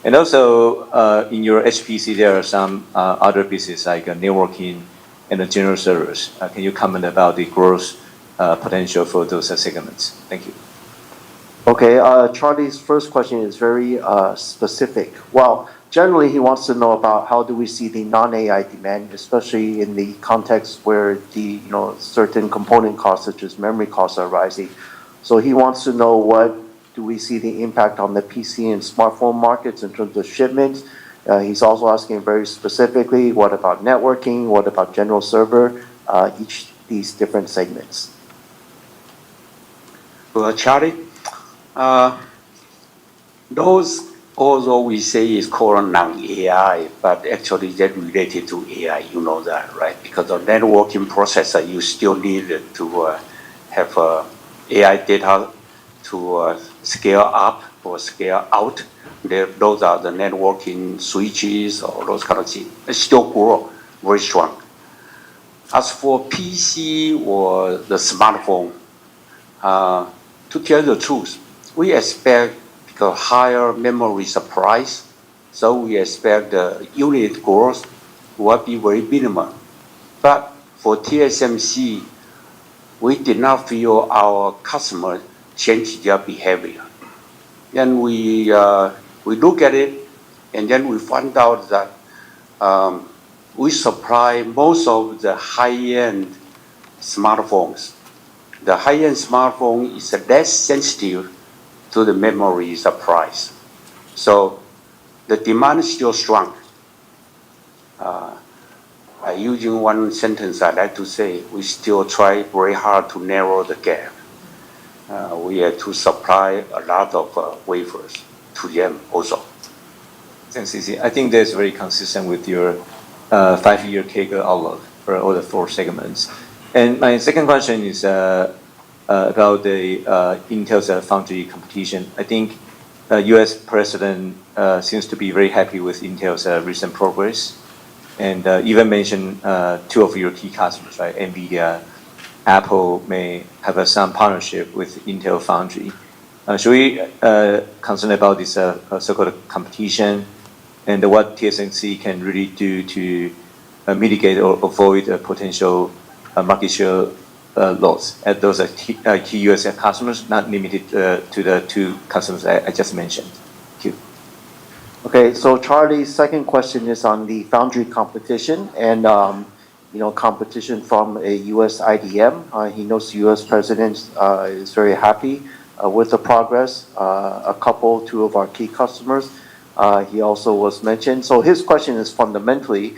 Speaker 6: And also, in your HPC, there are some other pieces like networking and the general servers. Can you comment about the growth potential for those segments? Thank you.
Speaker 1: Okay, Charlie's first question is very specific. Well, generally, he wants to know about how do we see the non-AI demand, especially in the context where the certain component costs, such as memory costs, are rising. So he wants to know what do we see the impact on the PC and smartphone markets in terms of shipments. He's also asking very specifically, what about networking? What about general server? Each these different segments.
Speaker 3: Well, Charlie, those although we say is called non-AI, but actually they're related to AI. You know that, right? Because the networking processor, you still need to have AI data to scale up or scale out. Those are the networking switches or those kind of things. It still grow very strong. As for PC or the smartphone, to tell the truth, we expect a higher memory supply, so we expect the unit growth will be very minimal. But for TSMC, we did not feel our customers change their behavior. Then we look at it, and then we find out that we supply most of the high-end smartphones. The high-end smartphone is less sensitive to the memory supply. So the demand is still strong. Using one sentence, I like to say, we still try very hard to narrow the gap. We have to supply a lot of wafers to them also.
Speaker 6: Thanks, C.C. I think that's very consistent with your 5-year CAGR outlook for all the 4 segments. And my second question is about the Intel's foundry competition. I think U.S. President seems to be very happy with Intel's recent progress, and even mentioned 2 of your key customers, right? NVIDIA, Apple may have some partnership with Intel Foundry. Should we concerned about this so-called competition, and what TSMC can really do to mitigate or avoid a potential market share loss at those key U.S. customers, not limited to the 2 customers I just mentioned? Thank you.
Speaker 1: Okay, so Charlie's second question is on the foundry competition and competition from a U.S. IDM. He knows the U.S. president is very happy with the progress. 2 of our key customers. He also was mentioned. So his question is fundamentally,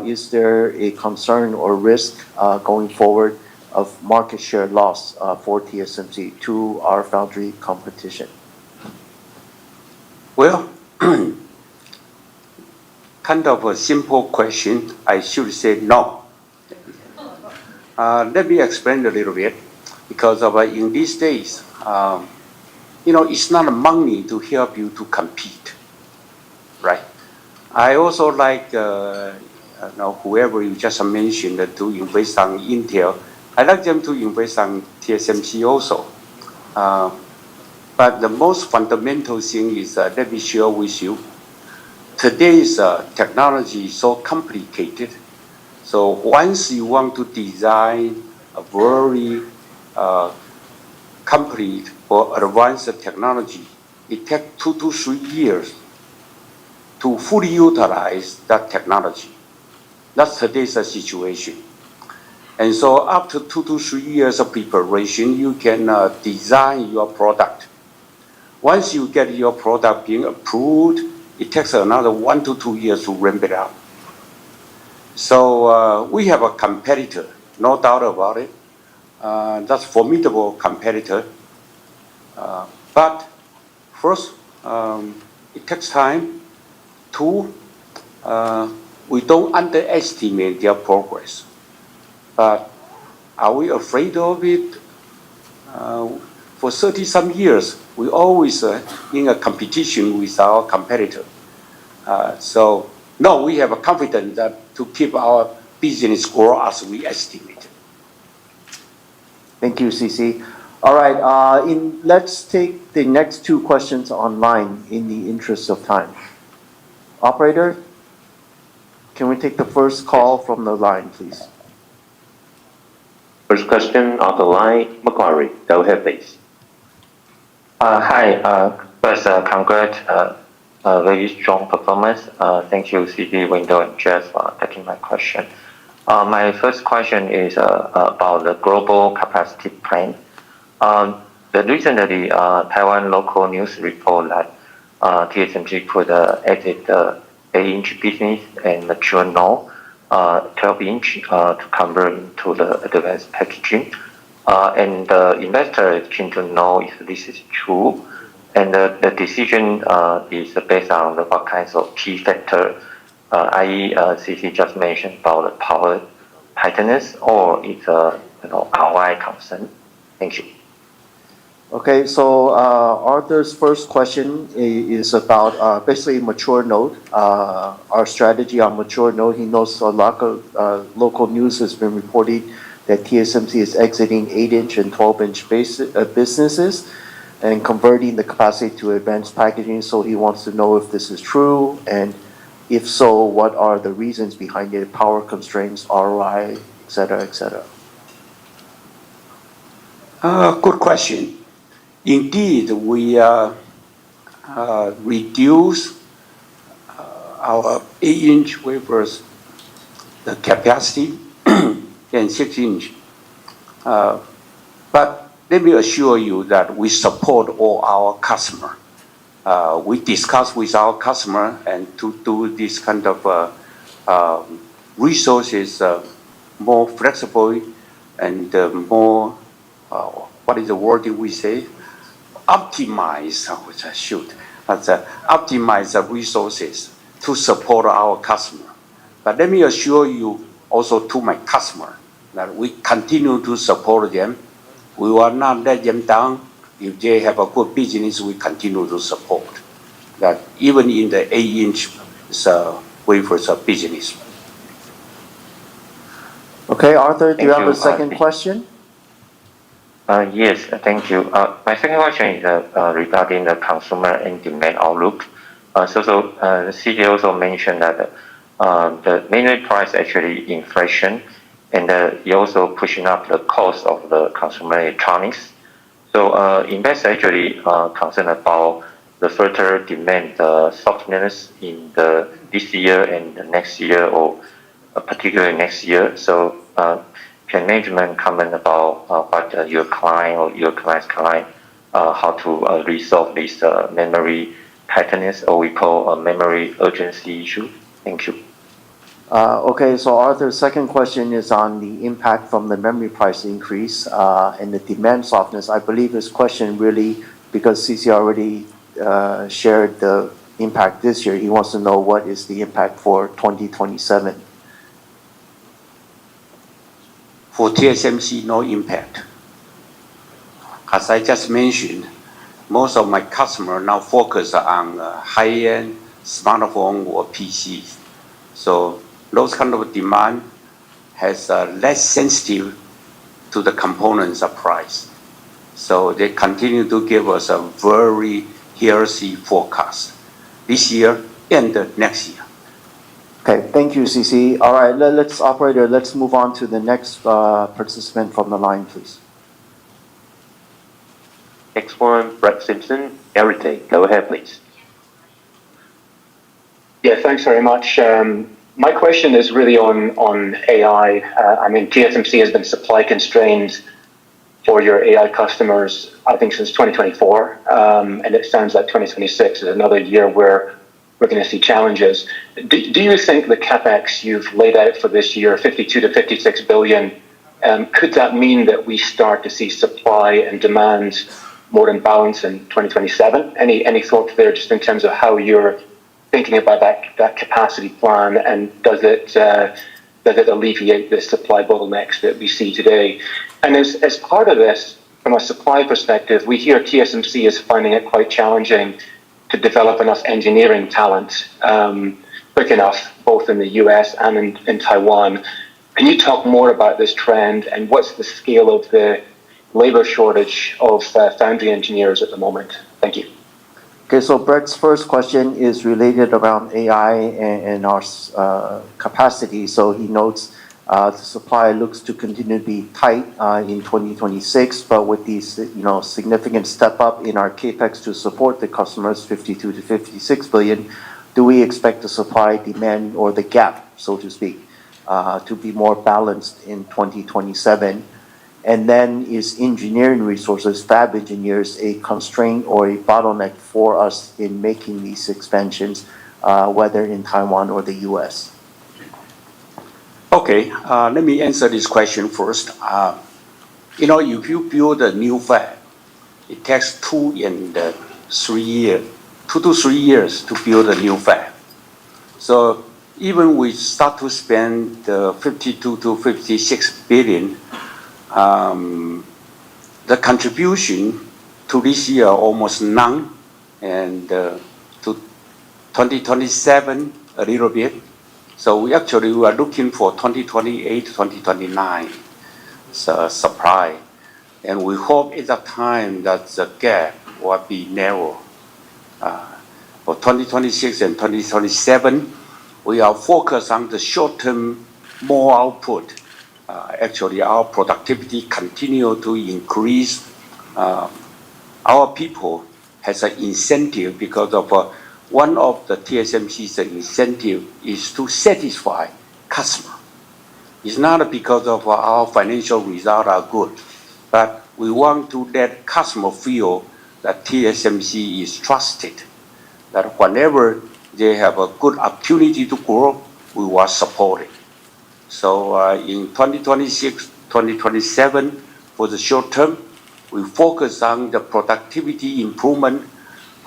Speaker 1: is there a concern or risk going forward of market share loss for TSMC to our foundry competition?
Speaker 3: Well, kind of a simple question. I should say no. Let me explain a little bit. Because in these days, it's not money to help you to compete, right? I also like whoever you just mentioned to invest on Intel. I like them to invest on TSMC also. But the most fundamental thing is, let me share with you. Today's technology is so complicated. So once you want to design a very complete or advanced technology, it takes 2 to 3 years to fully utilize that technology. That's today's situation. And so after 2 to 3 years of preparation, you can design your product. Once you get your product being approved, it takes another 1 to 2 years to ramp it up. So we have a competitor, no doubt about it. That's a formidable competitor. But first, it takes time. 2, we don't underestimate their progress. But are we afraid of it? For 30-some years, we always in a competition with our competitor. So no, we have a confidence that to keep our business grow as we estimate.
Speaker 1: Thank you, CC. All right, let's take the next 2 questions online in the interest of time. Operator, can we take the first call from the line, please?
Speaker 7: First question on the line, Macquarie. Go ahead, please. Hi. First, congrats. Very strong performance. Thank you, CC, Wendell, and Jeff, for taking my question. My first question is about the global capacity plan. Recently, Taiwan local news report that TSMC could exit the 8-inch business and mature node 12-inch to convert into the advanced packaging. And the investor is keen to know if this is true. And the decision is based on what kinds of key factors, i.e., CC just mentioned about the power tightness, or it's a ROI concern. Thank you.
Speaker 1: Okay, so Arthur's first question is about basically mature node. Our strategy on mature node. He knows a lot of local news has been reporting that TSMC is exiting 8-inch and 12-inch businesses and converting the capacity to advanced packaging. So he wants to know if this is true, and if so, what are the reasons behind it? Power constraints, ROI, etc., etc.
Speaker 3: Good question. Indeed, we reduce our 8-inch wafers, the capacity, and 6-inch. But let me assure you that we support all our customers. We discuss with our customer and to do this kind of resources more flexible and more, what is the word we say? Optimize, which I should, optimize the resources to support our customer. But let me assure you also to my customer that we continue to support them. We will not let them down. If they have a good business, we continue to support that even in the 8-inch wafers business.
Speaker 1: Okay, Arthur, do you have
Speaker 7: Thank you.
Speaker 1: a second question?
Speaker 7: Yes, thank you. My second question is regarding the consumer and demand outlook. The CEO also mentioned that the memory price actually inflation, and you're also pushing up the cost of the consumer electronics. So investors actually concerned about the further demand softness in this year and the next year, or particularly next year. So can management comment about what your client or your client's client, how to resolve this memory tightness, or we call a memory urgency issue? Thank you.
Speaker 1: Okay, so Arthur's second question is on the impact from the memory price increase and the demand softness. I believe his question really, because CC already shared the impact this year, he wants to know what is the impact for 2027.
Speaker 3: For TSMC, no impact. As I just mentioned, most of my customers now focus on high-end smartphone or PCs. So those kind of demand has less sensitive to the components of price. So they continue to give us a very healthy forecast this year and next year.
Speaker 1: Okay, thank you, CC. All right, let's move on to the next participant from the line, please.
Speaker 7: Next one, Brett Simpson, Everything. Go ahead, please.
Speaker 8: Yeah, thanks very much. My question is really on AI. I mean, TSMC has been supply constrained for your AI customers, I think, since 2024. And it sounds like 2026 is another year where we're going to see challenges. Do you think the CapEx you've laid out for this year, 52 to 56 billion, could that mean that we start to see supply and demand more in balance in 2027? Any thoughts there, just in terms of how you're thinking about that capacity plan, and does it alleviate the supply bottlenecks that we see today? And as part of this, from a supply perspective, we hear TSMC is finding it quite challenging to develop enough engineering talent quick enough, both in the US and in Taiwan. Can you talk more about this trend, and what's the scale of the labor shortage of foundry engineers at the moment? Thank you.
Speaker 1: Okay, so Brett's first question is related around AI and our capacity. So he notes the supply looks to continue to be tight in 2026, but with these significant step up in our capex to support the customers, 52 to 56 billion, do we expect the supply demand, or the gap, so to speak, to be more balanced in 2027? And then is engineering resources, fab engineers, a constraint or a bottleneck for us in making these expansions, whether in Taiwan or the US?
Speaker 3: Okay, let me answer this question first. If you build a new fab, it takes 2 to 3 years to build a new fab. So even we start to spend the 52 to 56 billion, the contribution to this year, almost none, and to 2027, a little bit. So we are looking for 2028, 2029 supply. And we hope at that time that the gap will be narrow. For 2026 and 2027, we are focused on the short-term more output. Actually, our productivity continue to increase. Our people has an incentive because of one of the TSMC's incentive is to satisfy customer. It's not because of our financial results are good, but we want to let customer feel that TSMC is trusted, that whenever they have a good opportunity to grow, we will support it. So in 2026, 2027, for the short term, we focus on the productivity improvement,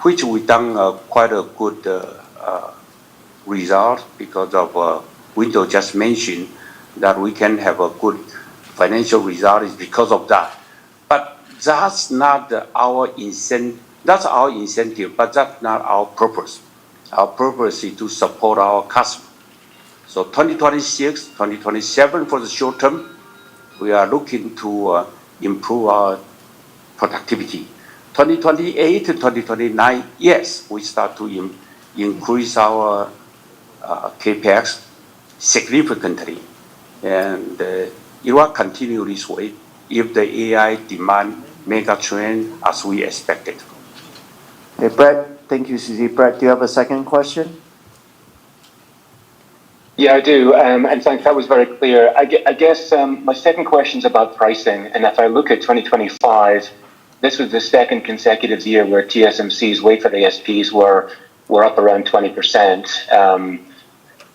Speaker 3: which we done quite a good result because of Window just mentioned that we can have a good financial result is because of that. But that's not our incentive. That's our incentive, but that's not our purpose. Our purpose is to support our customer. So 2026, 2027 for the short term, we are looking to improve our productivity. 2028 to 2029, yes, we start to increase our capex significantly, and it will continue this way if the AI demand mega trend as we expected.
Speaker 1: Hey, Brett, thank you, CC. Brett, do you have a second question?
Speaker 8: Yeah, I do, and thanks, that was very clear. I guess my second question is about pricing, and if I look at 2025, this was the second consecutive year where TSMC's wafer ASPs were up around 20%.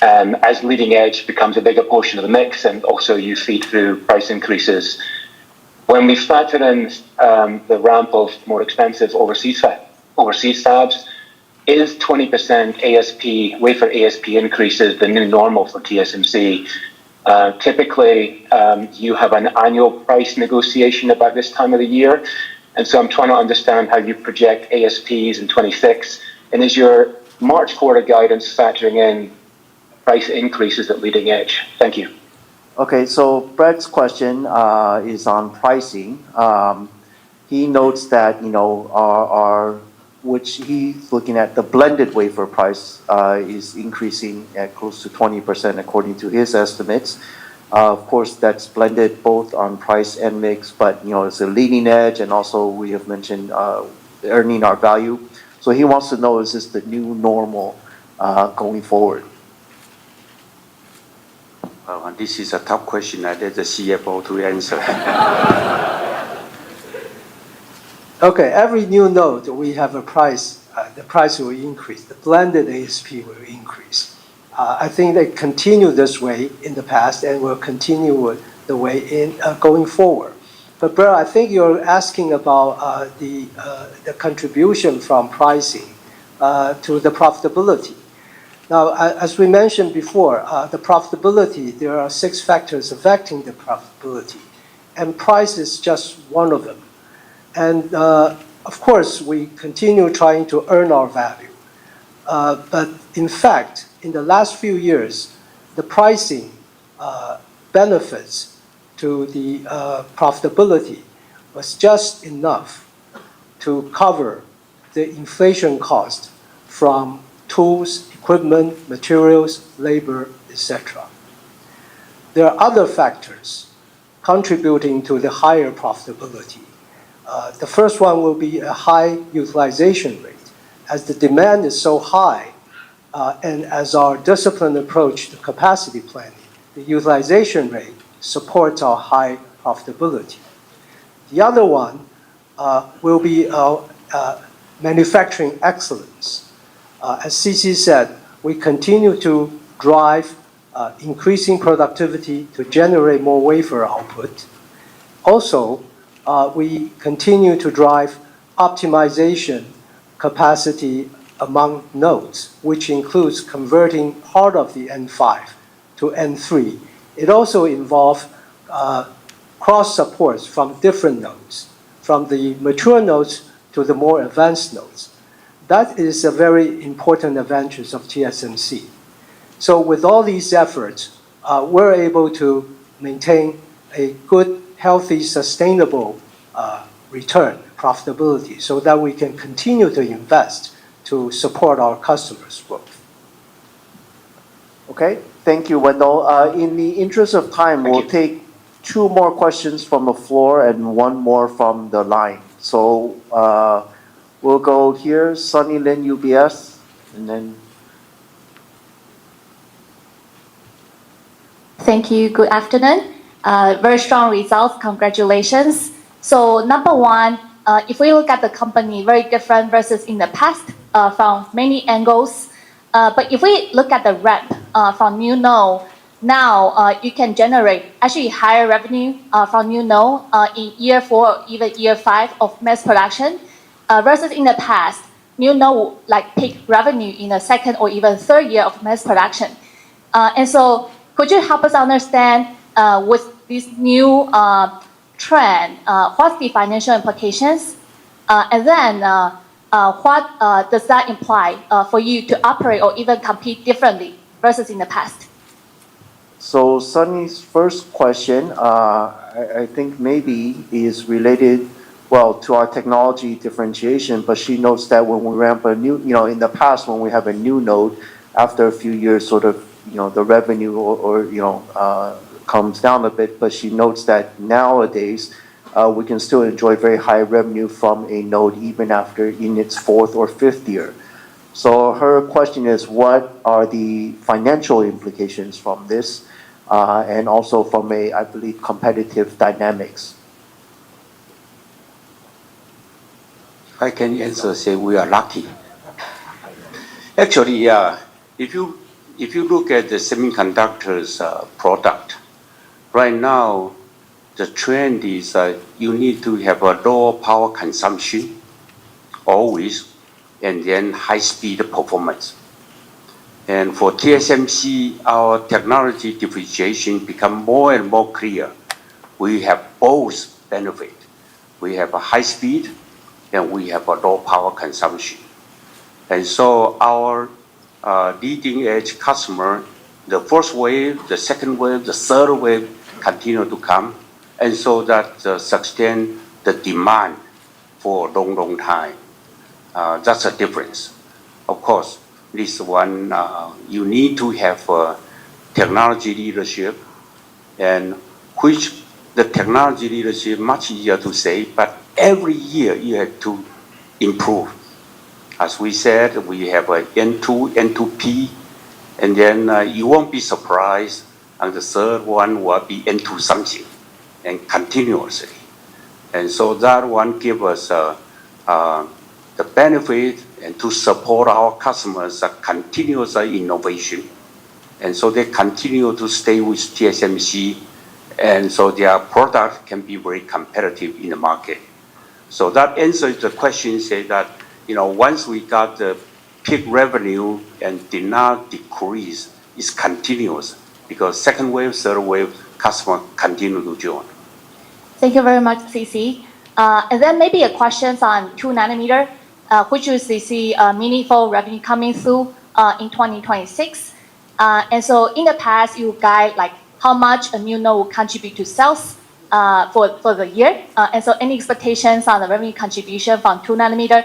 Speaker 8: As leading edge becomes a bigger portion of the mix, and also you feed through price increases. When we factor in the ramp of more expensive overseas fabs, is 20% ASP, wafer ASP increases the new normal for TSMC? Typically, you have an annual price negotiation about this time of the year, and so I'm trying to understand how you project ASPs in 26, and is your March quarter guidance factoring in price increases at leading edge? Thank you.
Speaker 1: Okay, so Brett's question is on pricing. He notes that, you know, which he's looking at the blended wafer price is increasing at close to 20% according to his estimates. Of course, that's blended both on price and mix, but, you know, it's a leading edge, and also we have mentioned earning our value. So he wants to know, is this the new normal going forward?
Speaker 3: Well, this is a tough question. I let the CFO to answer.
Speaker 2: Okay, every new node we have a price, the price will increase, the blended ASP will increase. I think they continue this way in the past and will continue the way in going forward. But Brett, I think you're asking about the contribution from pricing to the profitability. Now, as we mentioned before, the profitability, there are 6 factors affecting the profitability, and price is just one of them. And of course, we continue trying to earn our value. But in fact, in the last few years, the pricing benefits to the profitability was just enough to cover the inflation cost from tools, equipment, materials, labor, etc. There are other factors contributing to the higher profitability. The first one will be a high utilization rate. As the demand is so high, and as our disciplined approach to capacity planning, the utilization rate supports our high profitability. The other one will be our manufacturing excellence. As CC said, we continue to drive increasing productivity to generate more wafer output. Also, we continue to drive optimization capacity among nodes, which includes converting part of the N5 to N3. It also involves cross supports from different nodes, from the mature nodes to the more advanced nodes. That is a very important advantage of TSMC. So with all these efforts, we're able to maintain a good, healthy, sustainable return, profitability, so that we can continue to invest to support our customers' growth.
Speaker 1: Okay, thank you, Wendell. In the interest of time, we'll take 2 more questions from the floor and 1 more from the line. So we'll go here, Sunny Lin, UBS, and then.
Speaker 9: Thank you. Good afternoon. Very strong results. Congratulations. So number one, if we look at the company, very different versus in the past from many angles. But if we look at the ramp from new node, now you can generate actually higher revenue from new node in year 4, even year 5 of mass production, versus in the past, new node would like peak revenue in the 2nd or even 3rd year of mass production. And so could you help us understand with this new trend, what's the financial implications? And then what does that imply for you to operate or even compete differently versus in the past?
Speaker 1: So Sunny's first question, I think maybe is related, well, to our technology differentiation, but she notes that when we ramp a new, in the past, when we have a new node, after a few years, sort of, the revenue or comes down a bit, but she notes that nowadays, we can still enjoy very high revenue from a node even after in its 4th or 5th year. So her question is, what are the financial implications from this, and also from I believe, competitive dynamics?
Speaker 3: I can answer, say we are lucky. Actually, if you look at the semiconductors product, right now, the trend is you need to have a lower power consumption, always, and then high-speed performance. And for TSMC, our technology differentiation become more and more clear. We have both benefit. We have a high speed, and we have a low power consumption. And so our leading-edge customer, the first wave, the second wave, the third wave continue to come, and so that sustain the demand for a long, long time. That's a difference. Of course, this one, you need to have technology leadership, and which the technology leadership much easier to say, but every year you have to improve. As we said, we have a N2, N2P, and then you won't be surprised, and the third one will be N2 something, and continuously. And so that one gives us the benefit and to support our customers a continuous innovation. And so they continue to stay with TSMC, and so their product can be very competitive in the market. So that answers the question, say that, once we got the peak revenue and did not decrease, it's continuous because second wave, third wave, customer continue to join.
Speaker 9: Thank you very much, CC. And then maybe a question on 2 nanometer, which you see meaningful revenue coming through in 2026. And so in the past, you guide like how much a new node will contribute to sales for the year. And so any expectations on the revenue contribution from 2 nanometer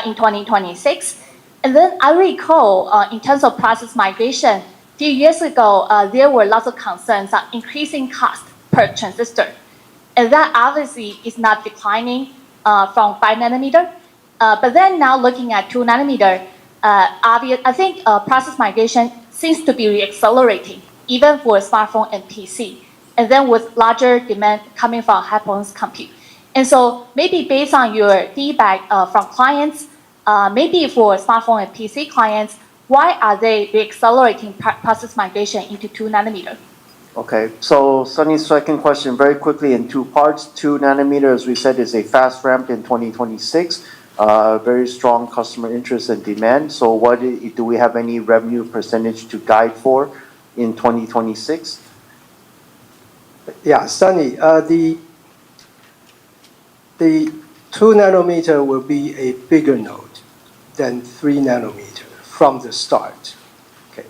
Speaker 9: in 2026? And then I recall in terms of process migration, a few years ago, there were lots of concerns on increasing cost per transistor. And that obviously is not declining from 5 nanometer. But then now looking at 2 nanometer, I think process migration seems to be reaccelerating, even for smartphone and PC. And then with larger demand coming from high-performance compute. And so maybe based on your feedback from clients, maybe for smartphone and PC clients, why are they reaccelerating process migration into 2 nanometer?
Speaker 1: Okay, so Sunny's second question very quickly in 2 parts. 2 nanometer, as we said, is a fast ramp in 2026. Very strong customer interest and demand. So what do we have any revenue percentage to guide for in 2026?
Speaker 2: Yeah, Sunny, the 2 nanometer will be a bigger node than 3 nanometer from the start. Okay.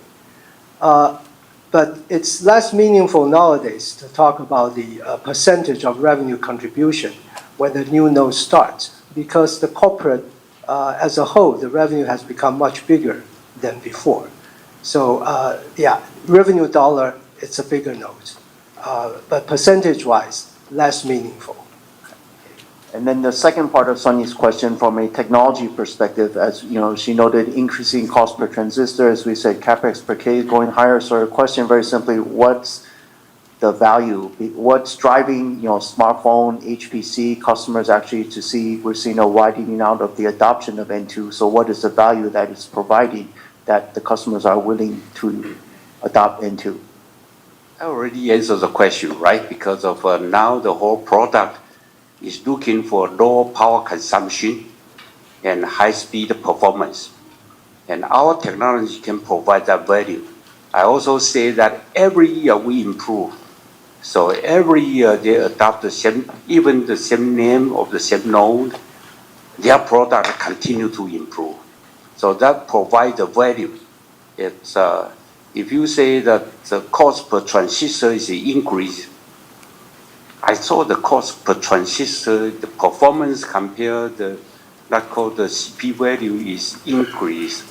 Speaker 2: But it's less meaningful nowadays to talk about the percentage of revenue contribution when the new node starts, because the corporate as a whole, the revenue has become much bigger than before. So yeah, revenue dollar, it's a bigger node, but percentage-wise, less meaningful.
Speaker 1: And then the second part of Sunny's question from a technology perspective, as you know, she noted increasing cost per transistor, as we said, capex per K going higher. So her question very simply, what's the value? What's driving, smartphone, HPC customers actually to see, we're seeing a widening out of the adoption of N2. So what is the value that it's providing that the customers are willing to adopt N2?
Speaker 3: I already answered the question, right? Because of now the whole product is looking for low power consumption and high speed performance. And our technology can provide that value. I also say that every year we improve. So every year they adopt the same, even the same name of the same node, their product continue to improve. So that provides the value. It's, if you say that the cost per transistor is increased, I saw the cost per transistor, the performance compared the CP value is increased.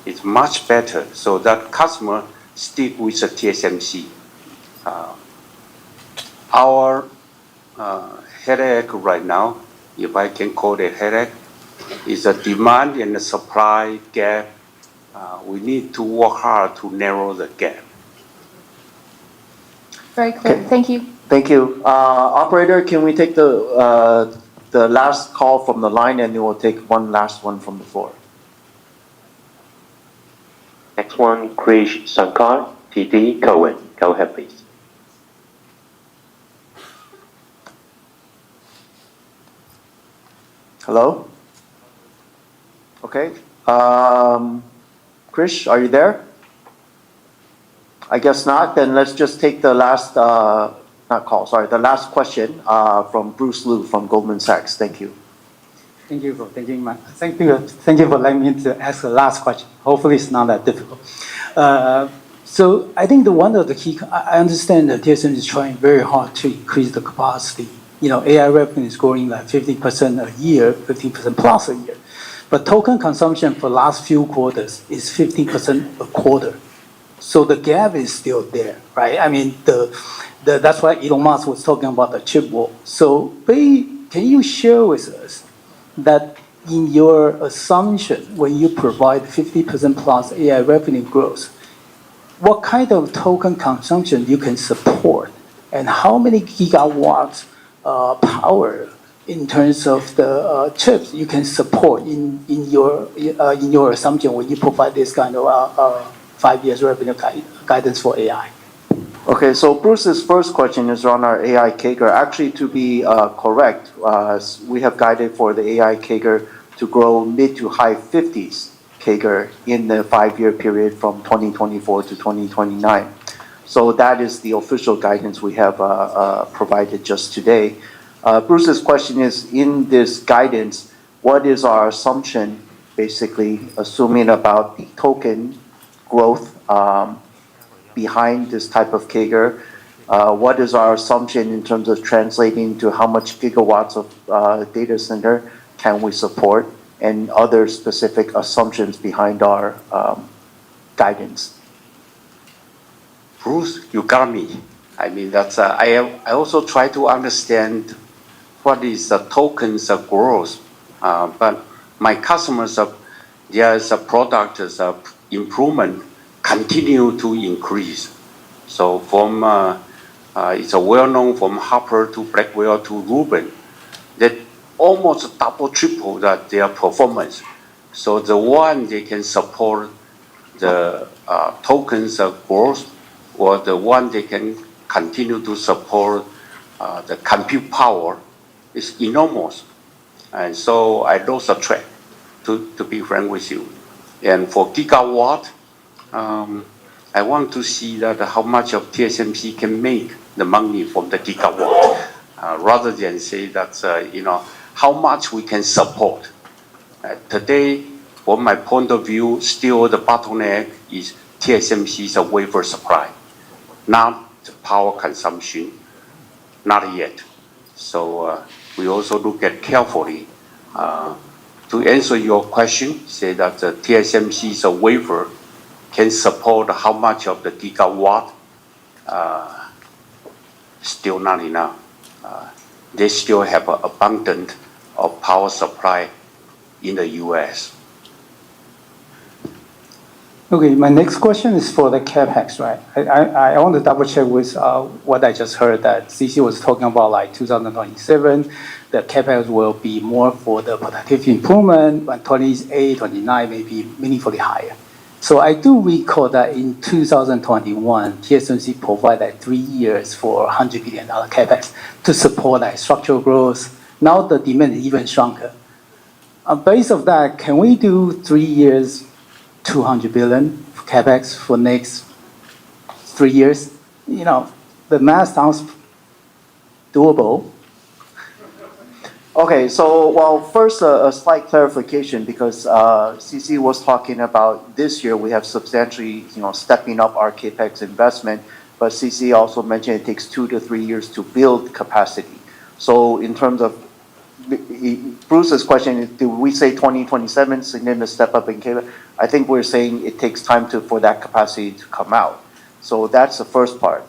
Speaker 3: It's much better. So that customer stick with the TSMC. Our headache right now, if I can call it headache, is the demand and the supply gap. We need to work hard to narrow the gap.
Speaker 9: Very clear.
Speaker 1: Okay.
Speaker 9: Thank you.
Speaker 1: Thank you. Operator, can we take the last call from the line, and then we'll take one last one from the floor.
Speaker 7: Next one, Krish Sankar, TD Cowen. Go ahead, please.
Speaker 1: Hello? Okay. Krish, are you there? I guess not. Then let's just take the last, the last question from Bruce Liu from Goldman Sachs. Thank you.
Speaker 10: Thank you for taking my, thank you for letting me to ask the last question. Hopefully it's not that difficult. So I think one of the key, I understand that TSMC is trying very hard to increase the capacity. AI revenue is growing like 50% a year, 15% plus a year. But token consumption for the last few quarters is 15% a quarter. So the gap is still there, right? I mean, that's why Elon Musk was talking about the chip war. So can you share with us that in your assumption, when you provide 50% plus AI revenue growth, what kind of token consumption you can support, and how many gigawatts power in terms of the chips you can support in your assumption when you provide this kind of 5 years revenue guidance for AI?
Speaker 1: Okay, so Bruce's first question is on our AI CAGR. Actually, to be correct, we have guided for the AI CAGR to grow mid to high 50s CAGR in the 5-year period from 2024 to 2029. So that is the official guidance we have provided just today. Bruce's question is, in this guidance, what is our assumption, basically assuming about the token growth behind this type of CAGR? What is our assumption in terms of translating to how much gigawatts of data center can we support, and other specific assumptions behind our guidance?
Speaker 3: Bruce, you got me. I mean, that's I also try to understand what is the tokens of growth, but my customers, there's a product improvement continue to increase. So from it's a well-known from Hopper to Blackwell to Rubin, that almost double, triple that their performance. So the one they can support the tokens of growth, or the one they can continue to support the compute power is enormous. And so I lost a track, to be frank with you. And for gigawatt, I want to see that how much of TSMC can make the money from the gigawatt, rather than say that, how much we can support. Today, from my point of view, still the bottleneck is TSMC's wafer supply, not the power consumption, not yet. So we also look at carefully. To answer your question, say that the TSMC's wafer can support how much of the gigawatt, still not enough. They still have an abundance of power supply in the US.
Speaker 10: Okay, my next question is for the CapEx, right? I want to double check with what I just heard that CC was talking about like 2027, the CapEx will be more for the productivity improvement, but 28, 29 may be meaningfully higher. So I do recall that in 2021, TSMC provided 3 years for $100 billion CapEx to support like structural growth. Now the demand is even stronger. Based on that, can we do 3 years, 200 billion CapEx for next 3 years? You know, the math sounds doable.
Speaker 1: Okay, so well, first a slight clarification because CC was talking about this year we have substantially, stepping up our capex investment, but CC also mentioned it takes 2 to 3 years to build capacity. So in terms of Bruce's question, do we say 2027 significant step up in capex? I think we're saying it takes time for that capacity to come out. So that's the first part.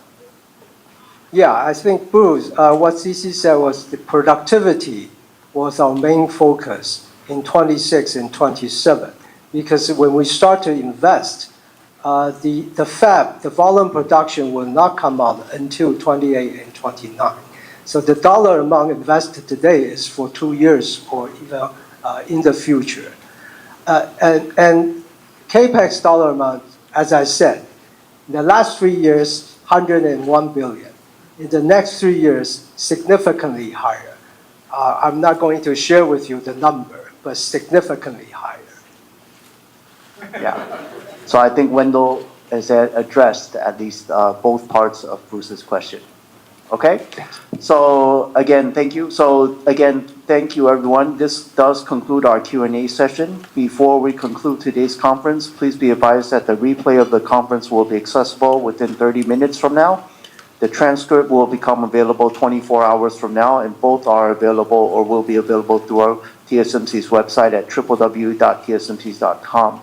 Speaker 2: Yeah, I think, Bruce, what CC said was the productivity was our main focus in 26 and 27. Because when we start to invest, the fab, the volume production will not come out until 28 and 29. So the dollar amount invested today is for 2 years or even in the future. And CAPEX dollar amount, as I said, in the last 3 years, 101 billion. In the next 3 years, significantly higher. I'm not going to share with you the number, but significantly higher.
Speaker 1: Yeah. So I think Wendell has addressed at least both parts of Bruce's question. Okay? So again, thank you. So again, thank you everyone. This does conclude our Q&A session. Before we conclude today's conference, please be advised that the replay of the conference will be accessible within 30 minutes from now. The transcript will become available 24 hours from now, and both are available or will be available through TSMC's website at www.tsmc.com.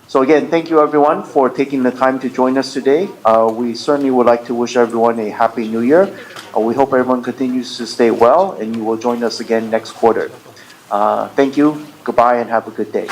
Speaker 1: So again, thank you everyone for taking the time to join us today. We certainly would like to wish everyone a happy new year. We hope everyone continues to stay well and you will join us again next quarter. Thank you, goodbye, and have a good day.